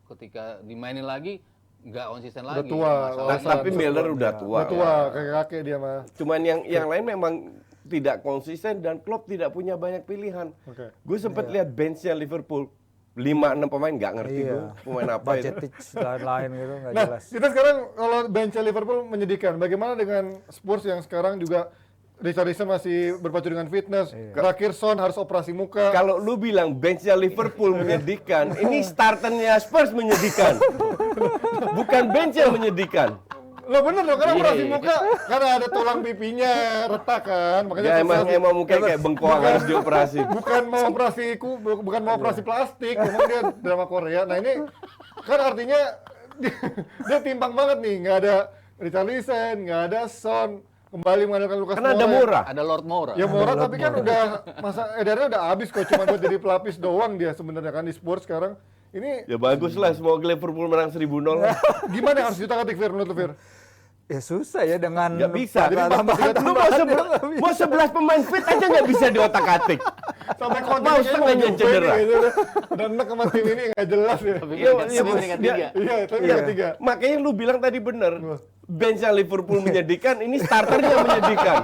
ketika dimainin lagi nggak konsisten Udah lagi. tua, Masalahnya. Tapi Milner udah tua. Udah tua, kayak kakek dia mah. Cuman yang lain memang tidak konsisten dan Klopp tidak punya banyak pilihan. Oke. Gue sempat lihat benchnya Liverpool 5-6 pemain nggak ngerti Iya. gue pemain apa itu. Budget lain-lain gitu nggak Nah, jelas. kita sekarang kalau bench Liverpool menyedihkan. Bagaimana dengan Spurs yang sekarang juga Richarlison masih berpacu dengan fitness. Terakhir Son harus operasi muka. Kalau lu bilang benchnya Liverpool menyedihkan, ini starternya Spurs menyedihkan. Bukan bench yang menyedihkan. Lo bener dong, karena Iya, operasi iya. muka karena ada tulang pipinya retak kan. Makanya Ya emang operasi- mukanya kayak bengkoang harus dioperasi. bukan mau operasi plastik, memang dia drama Korea. Nah ini kan artinya dia timpang banget nih, nggak ada Richarlison, nggak ada Son, kembali mengandalkan Lucas Karena ada Moura. Moura. Ada Lord Moura. Ya Moura tapi kan udah masa edarnya udah habis kok, cuma buat jadi pelapis doang dia sebenarnya kan di Spurs sekarang. Ini Ya bagus lah, semoga Liverpool menang 1-0. gimana yang harus diutak-atik Fir menurut lu, Fir? Ya susah ya dengan Nggak bisa. Jadi Lu mau 11 pemain fit aja nggak bisa diotak-atik. Sampai Mau kontennya setengahnya cedera. Udah enak sama tim ini nggak jelas ya. Tapi Iya, kan iya, peringkat dia- 3. Iya, tapi Iya. ketiga. Makanya lu bilang tadi bener. Benchnya Liverpool menyedihkan, ini starternya menyedihkan.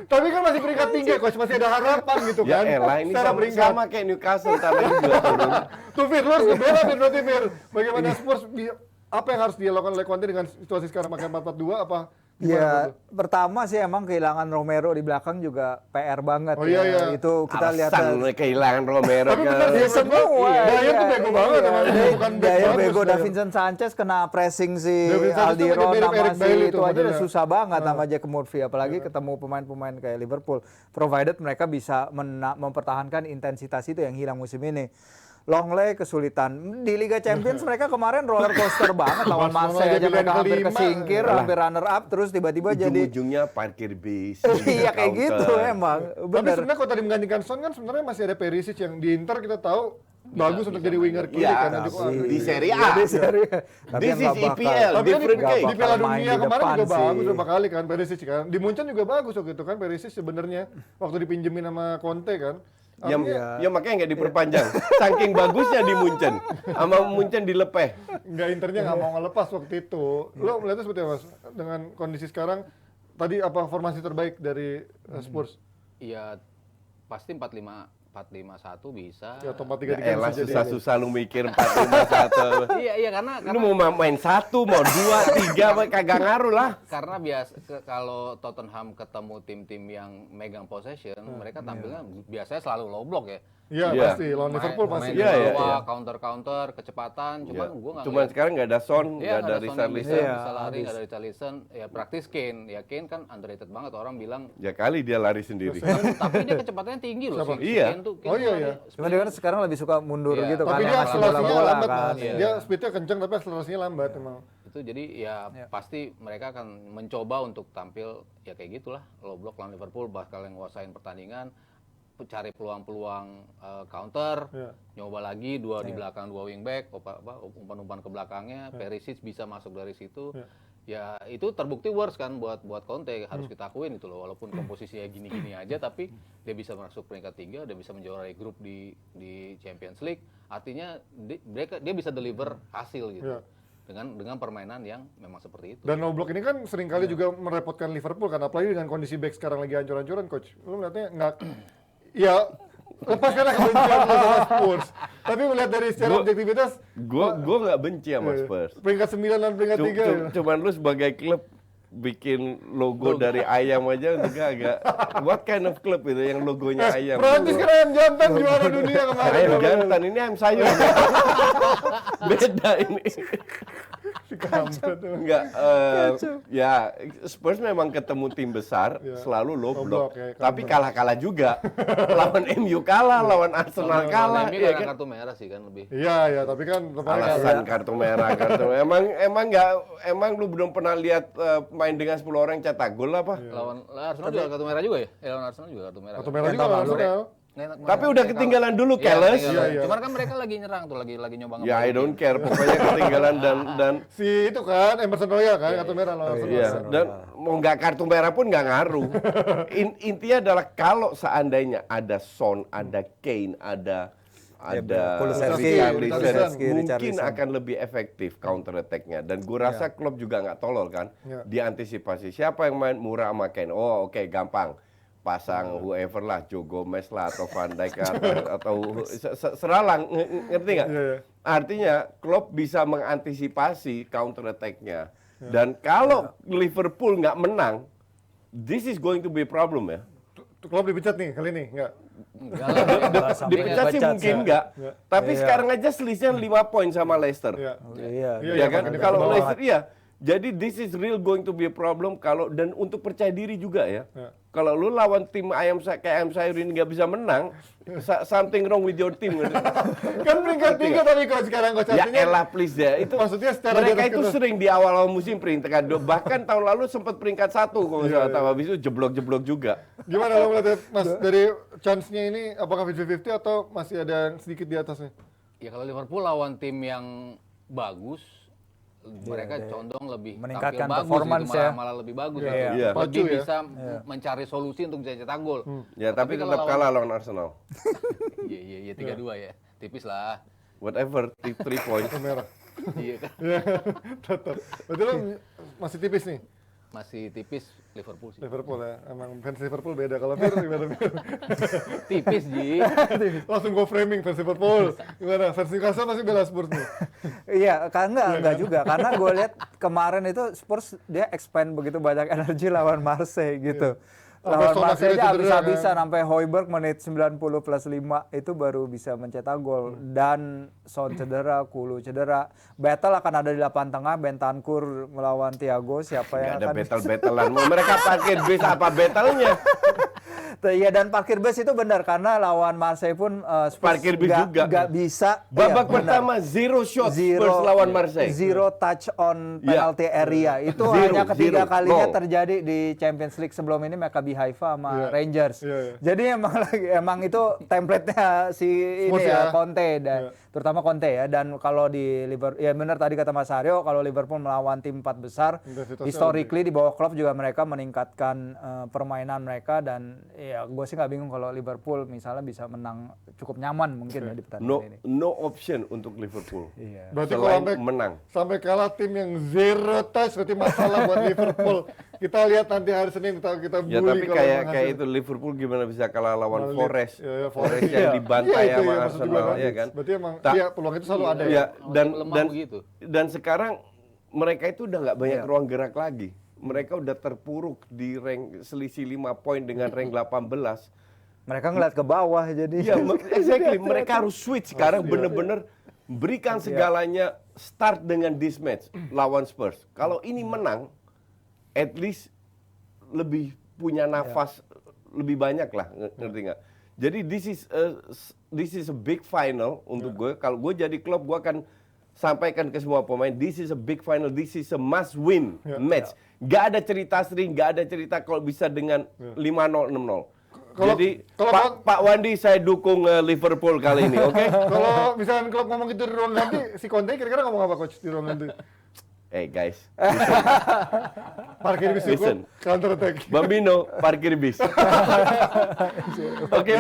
Tapi kan masih peringkat 3, coach, masih ada harapan gitu Ya kan. elah, ini Secara sama kayak Newcastle, ntar lagi juga turun. Tuh Fir, lu harus ngebela Fir, berarti Fir. Bagaimana Spurs, apa yang harus dilakukan oleh Conte dengan situasi sekarang pakai 4-4-2 apa? Gimana Ya, menurut lu? pertama sih emang kehilangan Romero di belakang juga PR banget. Oh, iya, iya. Itu kita lihat. Alasan lu kehilangan Romero Tapi kan. bener sih, Semua, Daya iya, tuh bego banget iya. emang, bukan back Daya bagus, bego Daya. Davinson Sanchez kena pressing si Davinson Sanchez tuh Aldiron mirip sama Eric si Bailly itu tuh aja udah modelnya. susah banget sama Jack Murphy. Apalagi ketemu pemain-pemain kayak Liverpool. Provided mereka bisa mempertahankan intensitas itu yang hilang musim ini. Longley kesulitan. Di Liga Champions mereka kemarin roller coaster banget lawan Barcelona Marseille aja jadi mereka hampir kelima. kesingkir, hampir runner up terus tiba-tiba jadi Ujung-ujungnya parkir bis. iya kayak gitu emang. Tapi Bener. sebenarnya kalau tadi menggantikan Son kan sebenarnya masih ada Perisic yang di Inter kita tahu bagus untuk jadi winger kiri Iya, kan. Nanti kok di Serie Iya, A. di Serie A. Tapi This yang is nggak bakal- EPL, Tapi kan different di case. Piala bakal main Dunia di kemarin depan juga bagus sih. beberapa kali kan Perisic kan. Di Munchen juga bagus waktu itu kan Perisic sebenarnya waktu dipinjemin sama Conte kan. Ya makanya nggak diperpanjang. Saking bagusnya di Munchen. Sama Munchen dilepeh. Nggak Internya nggak mau ngelepas waktu itu. Lo melihatnya seperti apa Mas? Dengan kondisi sekarang tadi apa formasi terbaik dari Spurs? Iya, pasti 4-5-1 bisa. Ya atau 4-3-3 Ya elah bisa jadi. susah-susah lu mikir 4-5-1. Iya, karena Lu mau main 1, mau 2, 3, kagak ngaruh lah. karena kalau Tottenham ketemu tim-tim yang megang possession, mereka tampilnya biasanya selalu low block ya. Iya Iya. pasti lawan Liverpool pasti. Iya, iya, bawah, iya. counter-counter, kecepatan, cuman gua nggak Cuman sekarang nggak ada Son, nggak ada Son yang Richarlison. bisa, Iya, bisa lari, habis. nggak ada Richarlison, ya praktis Kane. Ya Kane kan underrated banget, orang bilang Ya kali dia lari sendiri. tapi dia kecepatannya tinggi loh si Iya. Kane tuh. Oh, iya, iya. Cuma dia kan sekarang lebih suka mundur Iya. gitu Tapi kan. dia ngasih akselerasinya bola-bola lambat kan. Mas. Iya. Dia speednya kencang tapi akselerasinya lambat emang. Itu jadi ya pasti mereka akan mencoba untuk tampil ya kayak gitulah low block lawan Liverpool bakal yang nguasain pertandingan. cari peluang-peluang counter, Iya. nyoba lagi di belakang 2 wingback, umpan-umpan ke belakangnya, Perisic bisa masuk dari situ. Ya itu terbukti worse kan buat Conte, harus kita akuin itu loh, walaupun komposisinya gini-gini aja, tapi dia bisa masuk peringkat 3, dia bisa menjuarai grup di Champions League, artinya dia bisa deliver hasil gitu. Iya. Dengan permainan yang memang seperti itu. Dan no block ini kan seringkali juga merepotkan Liverpool kan, apalagi dengan kondisi back sekarang lagi hancur-hancuran, coach. Lu melihatnya nggak, ya lepaskanlah kebencian lu sama Spurs. Tapi melihat dari secara objektivitas, Gue nggak benci sama Spurs. peringkat 9 dan peringkat 3. Cuman lu sebagai klub bikin logo dari ayam aja juga agak what kind of club itu yang logonya ayam? Prancis kan ayam jantan juara dunia kemarin. Ayam jantan, ini ayam sayur. Beda ini. Kampret. Enggak, ya Spurs memang ketemu tim besar selalu low Low block, block, ya, tapi kalah-kalah juga. Lawan MU kalah, lawan Arsenal kalah, Ini ya karena kan? kartu merah sih kan lebih. Iya, tapi kan Alasan kartu merah. Emang lu belum pernah lihat main dengan 10 orang cetak gol apa? Lawan Arsenal juga kartu merah juga ya? Lawan Arsenal juga kartu merah. Kartu merah juga lawan Arsenal. Tapi udah ketinggalan dulu, Keles. Iya. Cuman kan mereka lagi nyerang tuh, lagi nyoba Ya I don't care, pokoknya ketinggalan dan Si itu kan Emerson Royal kan kartu merah lawan Arsenal. iya, dan mau nggak kartu merah pun nggak ngaruh. Intinya adalah kalau seandainya ada Son, ada Kane, ada Kulusevski, Richarlison, mungkin Richarlison. akan lebih efektif counter attack-nya. Dan gue rasa Klopp juga nggak tolol kan, Iya. diantisipasi siapa yang main murah sama Kane. Oh oke, gampang. Pasang whoever lah, Joe Gomez lah, atau Van Dijk atau seralang, ngerti nggak? Iya. Artinya Klopp bisa mengantisipasi counter attack-nya. Dan kalau Liverpool nggak menang, this is going to be a problem ya. Klopp dipecat nih kali ini, enggak? Enggak lah, Dipecat sih mungkin nggak. Tapi sekarang aja selisihnya 5 poin sama Leicester. Iya. Iya. Ya kan? makanya Kalau ke bawah. Leicester iya. Jadi this is real going to be a problem kalau dan untuk percaya diri juga ya. Ya. Kalau lu lawan tim kayak ayam sayur ini nggak bisa menang, something wrong with your team. Kan peringkat 3 tapi coach sekarang coach Ya artinya. elah please ya. Itu Maksudnya secara di mereka atas itu kertas. sering di awal-awal musim peringkat 2. Bahkan tahun lalu sempat peringkat 1 kalau nggak salah. Habis itu jeblok-jeblok juga. Gimana lo melihatnya Mas dari chance-nya ini apakah 50-50 atau masih ada yang sedikit di atasnya? Ya kalau Liverpool lawan tim yang bagus, mereka condong lebih meningkatkan tampil bagus performance gitu, ya. malah lebih bagus Iya. gitu. Iya. Maju Lebih ya. bisa mencari solusi untuk bisa cetak gol. Ya tapi kalau tetap lawan- kalah lawan Arsenal. Iya 3-2 ya. Tipis lah. Whatever, 3 points. Kartu merah. Iya kan. Iya, tetap. Berarti lo masih tipis nih Masih tipis Liverpool sih. Liverpool ya. Emang fans Liverpool beda. Kalau Fir gimana Fir? Tipis Ji. Langsung go framing fans Liverpool. Gimana? Fans Newcastle masih bela Spurs nih. Iya, karena enggak juga. Karena gue lihat kemarin itu Spurs dia expand begitu banyak energi lawan Marseille gitu. Sampai Lawan Son Marseille akhirnya aja cedera, habis-habisan kan? sampai Højbjerg menit 90 plus 5 itu baru bisa mencetak gol. Dan Son cedera, Kulu cedera. Battle akan ada di lapangan tengah, Bentancur melawan Thiago, siapa yang Gak ada akan battle-battlean. Mau mereka parkir bis apa battle-nya? Iya, dan parkir bus itu benar karena lawan Marseille pun Spurs Parkir bus juga. nggak bisa. Babak Iya, benar. pertama zero shot Spurs lawan Marseille. Zero touch on Iya. penalty area. Itu Zero, hanya ketiga zero, kalinya nol. terjadi di Champions League sebelum ini Maccabi Haifa sama Iya. Rangers. Iya, iya. Jadi emang itu template-nya si ini Spurs ya ya. Conte dan Iya. terutama Conte ya. Dan kalau di Liverpool ya benar tadi kata Mas Aryo, kalau Liverpool melawan tim 4 besar Intensitasnya historically di bawah Klopp juga mereka meningkatkan permainan mereka dan ya gue sih nggak bingung kalau Liverpool misalnya bisa menang cukup nyaman mungkin ya di pertandingan ini. No option untuk Liverpool. Iya. Berarti kalau Selain sampai menang. sampai kalah tim yang zero touch berarti masalah buat Liverpool. Kita lihat nanti hari Senin kita bully Ya tapi kalau kayak emang kayak hasil. itu Liverpool gimana bisa kalah lawan Lawan Forest. Leeds. Iya, Forest Forest. yang Iya. dibantai Iya, itu sama ya, maksud Arsenal, gua, ya kan? Berarti emang Tak- iya peluang itu selalu ada ya. Ya, dan lemah dan begitu. dan sekarang mereka itu udah nggak banyak ruang gerak lagi. Mereka udah terpuruk di rank selisih 5 poin dengan rank 18. Mereka ngeliat ke bawah jadi. Iya, exactly. Mereka harus switch sekarang bener-bener berikan segalanya start dengan this match lawan Spurs. Kalau ini menang, at least lebih punya nafas lebih banyak lah, ngerti nggak? Jadi this is a big final untuk gue. Kalau gue jadi klub, gue akan sampaikan ke semua pemain, this is a big final, this is a must win match. Gak ada cerita sering, gak ada cerita kalau bisa dengan 5-0, 6-0. Kalau- Jadi kalau Pak Wandi saya dukung Liverpool kali ini, oke? Kalau misalnya klub ngomong gitu di ruang ganti, si Conte kira-kira ngomong apa coach di ruang ganti? Guys, Parkir bis Listen. cukup, counter attack. Bambino parkir bis. Oke,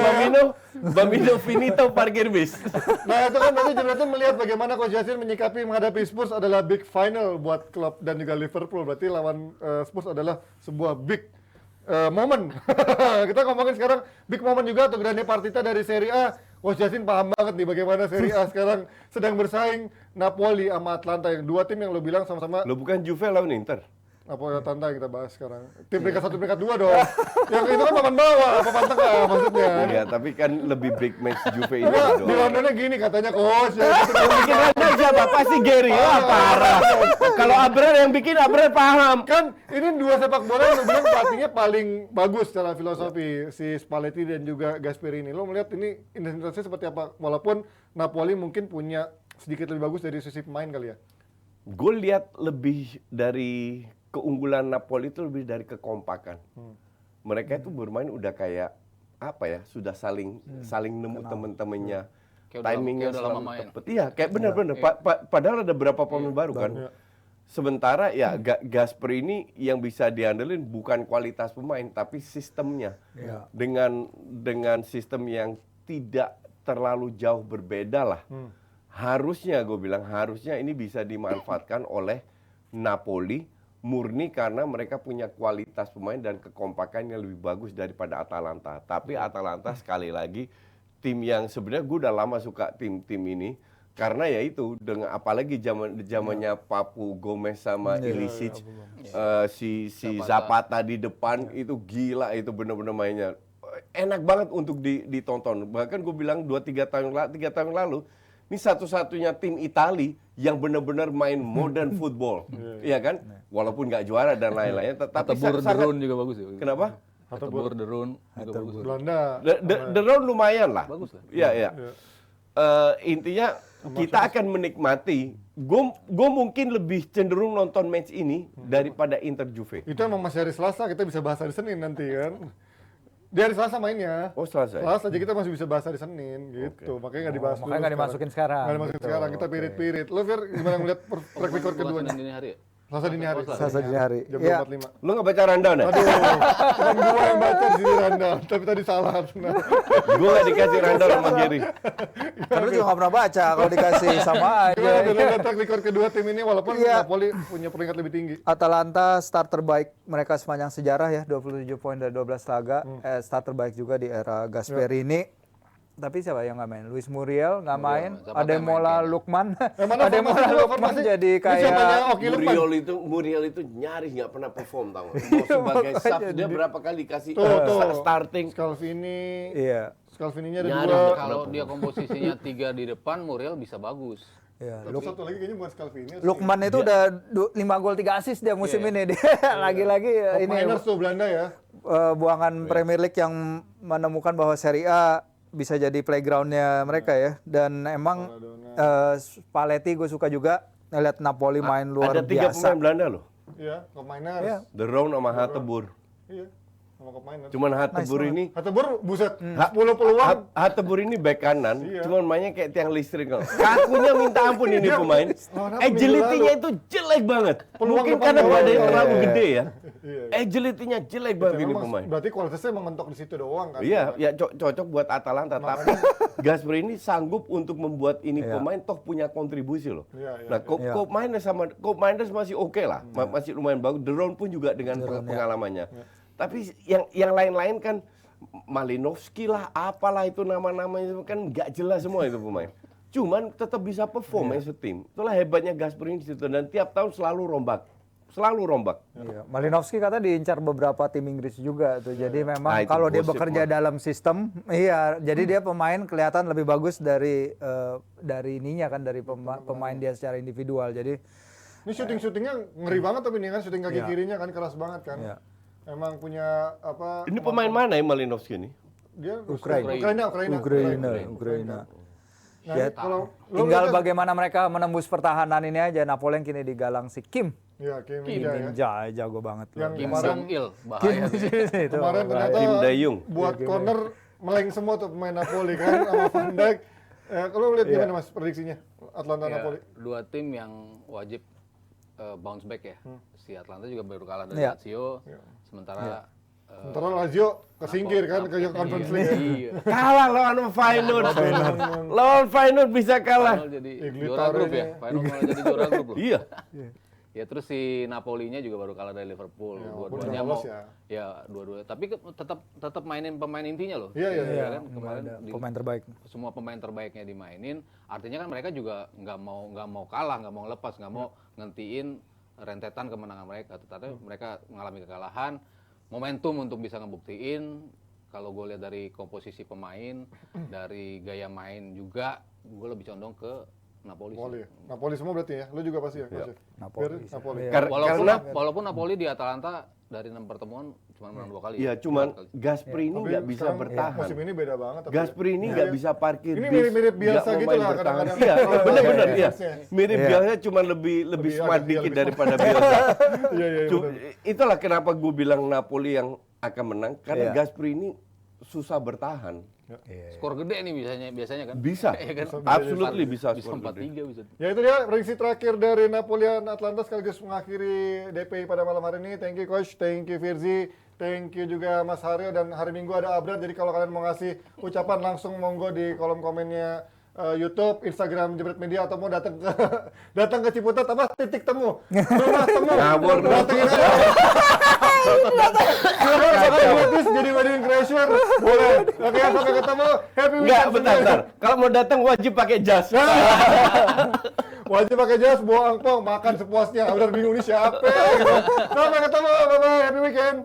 Bambino finito parkir bis. Nah itu kan berarti Jonathan melihat bagaimana Coach Justin menyikapi menghadapi Spurs adalah big final buat klub dan juga Liverpool. Berarti lawan Spurs adalah sebuah big moment. Kita ngomongin sekarang big moment juga untuk Grande Partita dari Serie A. Coach Justin paham banget nih bagaimana Serie A sekarang sedang bersaing Napoli sama Atlanta, yang dua tim yang lo bilang sama-sama Lo bukan Juve lawan Inter. apa Atlanta yang kita bahas sekarang. Tim peringkat 1 peringkat 2 dong. Yang itu kan papan bawah, papan tengah maksudnya. Iya, tapi kan lebih big match Juve ini Enggak, di dong. Londonnya gini katanya coach. Ya, gitu. Yang bikin Anda siapa? Pasti Gary. Wah, parah. Kalau Abrar yang bikin, Abrar paham. Kan ini dua sepak bola yang lo bilang pelatihnya paling bagus secara filosofi, si Spalletti dan juga Gasperini. Lo melihat ini intensitasnya seperti apa? Walaupun Napoli mungkin punya sedikit lebih bagus dari sisi pemain kali ya. Gue lihat lebih dari keunggulan Napoli itu lebih dari kekompakan. Mereka itu bermain udah kayak apa ya? Sudah saling nemu temen-temennya. Kayak Timingnya udah lama selalu main. tepat. Iya, kayak bener-bener. Padahal ada beberapa pemain baru kan. Sementara ya Gasper ini yang bisa diandelin bukan kualitas pemain tapi sistemnya. Dengan sistem yang tidak terlalu jauh berbeda lah. Harusnya gue bilang harusnya ini bisa dimanfaatkan oleh Napoli murni karena mereka punya kualitas pemain dan kekompakan yang lebih bagus daripada Atalanta. Tapi Atalanta sekali lagi tim yang sebenarnya gue udah lama suka tim ini karena ya itu dengan apalagi zamannya Papu Gomez sama Ilicic si Zapata di depan itu gila, itu benar-benar mainnya enak banget untuk ditonton. Bahkan gue bilang 3 tahun lalu ini satu-satunya tim Itali yang benar-benar main modern football, iya kan? Walaupun nggak juara dan lain-lainnya, tapi Hatebur sangat. Derun juga bagus ya. Kenapa? Hatebur Derun juga bagus. Belanda. The Round lumayan lah. Bagus lah. Iya, iya. Intinya kita akan menikmati. Gue mungkin lebih cenderung nonton match ini daripada Inter Juve. Itu emang masih hari Selasa, kita bisa bahas hari Senin nanti kan. Di hari Selasa mainnya. Oh, Selasa. Selasa aja kita masih bisa bahas hari Senin gitu. Makanya nggak dibahas dulu. makanya nggak dimasukin sekarang. Nggak dimasukin sekarang. Kita pirit-pirit. Lo Fir gimana ngeliat track record keduanya? Senin dini hari ya? Selasa dini hari. Selasa dini hari. Jam Iya. 2.45. Lu nggak baca rundown ya? Aduh, bukan gua yang baca di sini Randa, tapi tadi salah. Nah, Gue nggak dikasih rundown sama Gary. Kan lu juga nggak pernah baca, kalau dikasih sama aja. gimana tuh lihat track record kedua tim ini walaupun Iya. Napoli punya peringkat lebih tinggi. Atalanta start terbaik mereka sepanjang sejarah ya, 27 poin dari 12 laga. Start terbaik juga di era Gasperini. Tapi siapa yang nggak main? Luis Muriel nggak main. Zapata Ademola main. Lukman. Mana Ademola formasi? Lukman jadi Ini siapanya kayak Oki Lukman? Muriel itu nyaris nggak pernah perform tau nggak? Mau sebagai sub dia berapa kali dikasih starting. Scalvini, iya. Scalvini-nya ada Nyaris. dua. Kalau dia komposisinya 3 di depan, Muriel bisa bagus. Iya. Tapi satu lagi kayaknya bukan Scalvini. Lukman itu udah 5 gol 3 assist dia musim ini. Dia lagi-lagi Top ini miners tuh Belanda ya. buangan Premier League yang menemukan bahwa Serie A bisa jadi playgroundnya mereka ya. Dan emang Spalletti gue suka juga ngeliat Napoli main luar Ada 3 biasa. pemain Belanda loh. Iya, top miners. Iya. The Round sama Hatebur. Iya, sama top miners. Cuman Hatebur ini Hatebur buset, 10 peluang. Hatebur ini back kanan, Iya. cuman mainnya kayak tiang listrik kok. Kakunya minta ampun ini pemain. Lawan apa Agility-nya minggu itu jelek banget. Peluang Mungkin depan karena bawah. badannya Iya, terlalu iya, gede ya. Iya. Agility-nya jelek banget ini Memang pemain. berarti kualitasnya emang mentok di situ doang kan. Iya, ya cocok buat Atalanta. Tapi Gasper ini sanggup untuk membuat ini pemain toh punya kontribusi loh. Iya, iya, Nah, Cope Minders masih oke lah, masih lumayan bagus. The Round pun juga dengan pengalamannya. Tapi yang lain-lain kan Malinovski lah, apalah itu nama-namanya kan nggak jelas semua itu pemain. Cuman tetap bisa perform yang setim. Itulah hebatnya Gasper ini di situ, dan tiap tahun selalu rombak. Iya. Malinowski kata diincar beberapa tim Inggris juga tuh. Jadi memang Nah, itu kalau dia gosip bekerja mah. dalam sistem, iya. Jadi dia pemain kelihatan lebih bagus dari ininya kan, dari pemain dia secara individual. Jadi Ini syuting-syutingnya ngeri banget tapi ini kan syuting kaki kirinya kan keras banget kan. Iya. Emang punya apa? Ini pemain mana ya Malinovski ini? Dia Ukraina. Ukraina. Nah, Ya, kalau lo tinggal lihat- bagaimana mereka menembus pertahanan ini aja. Napoli yang kini digalang si Kim Ya, Kim Kim Min-jae ya. Ninja jago banget loh. Yang Kim kemarin- Jong-il bahaya sih. Itu Kemarin ternyata Kim Dae-jung. buat corner meleng semua tuh pemain Napoli kan sama Van Dijk. Kalau lihat gimana Mas prediksinya Atlanta Ya, Napoli? dua tim yang wajib bounce back ya. Si Atlanta juga baru kalah dari Iya. Lazio, sementara Sementara Lazio kesingkir kan ke Conference League. ya. Iya. Kalah lawan Feyenoord. Lawan Feyenoord bisa kalah. Final jadi Iglitare juara grup ya. ini. Final malah jadi juara grup loh. Iya. Ya terus si Napolinya juga baru kalah dari Liverpool. Ya, Dua-duanya walaupun mau lolos ya dua-dua. Tapi tetap mainin pemain intinya loh. Iya, iya, iya. Kan kemarin pemain terbaik. semua pemain terbaiknya dimainin. Artinya kan mereka juga nggak mau kalah, nggak mau lepas, nggak mau ngentiin rentetan kemenangan mereka. Tetapi mereka mengalami kekalahan. Momentum untuk bisa ngebuktiin. Kalau gue lihat dari komposisi pemain, dari gaya main juga, gue lebih condong ke Napoli. Napoli. sih. Napoli semua berarti ya. Lu juga pasti ya, Coach? Napoli. Napoli. Iya. Walaupun Napoli di Atalanta dari 6 pertemuan cuma menang 2 kali. Iya, cuman Gasperi ini Tapi nggak bisa sekarang bertahan. Musim ini beda banget. tapi- Gasperi ini nggak bisa parkir. Ini bis, mirip-mirip nggak Bielsa mau gitu main lah bertahan. kadang-kadang. Iya, Kalau benar-benar ada iya. defense-nya. Mirip Iya. Bielsa cuman lebih Lebih smart agresif, dikit lebih daripada Bielsa. Iya, iya, Cu- betul. Itulah kenapa gue bilang Napoli yang akan menang karena Iya. Gasperi ini susah bertahan. Skor gede nih biasanya kan. Bisa. Iya kan? Absolutely bisa Bisa skor gede. 4-3 bisa. Ya itu dia prediksi terakhir dari Napoleon Atlanta sekaligus mengakhiri DPI pada malam hari ini. Thank you Coach, thank you Firzi, thank you juga Mas Haryo, dan hari Minggu ada Abrar. Jadi kalau kalian mau ngasih ucapan langsung monggo di kolom komennya YouTube, Instagram Jebret Media, atau mau datang ke datang ke Ciputat apa titik temu. Rumah temu. Ngawur. Datengin aja. Silakan sangat gratis jadi wedding crasher. Boleh. Oke, sampai ketemu. Happy Enggak, weekend. bentar. Kalau mau datang wajib pakai jas. Wajib pakai jas, bawa angpau, makan sepuasnya. Udah bingung nih siapa. Gitu. Sampai ketemu, bye-bye, happy weekend.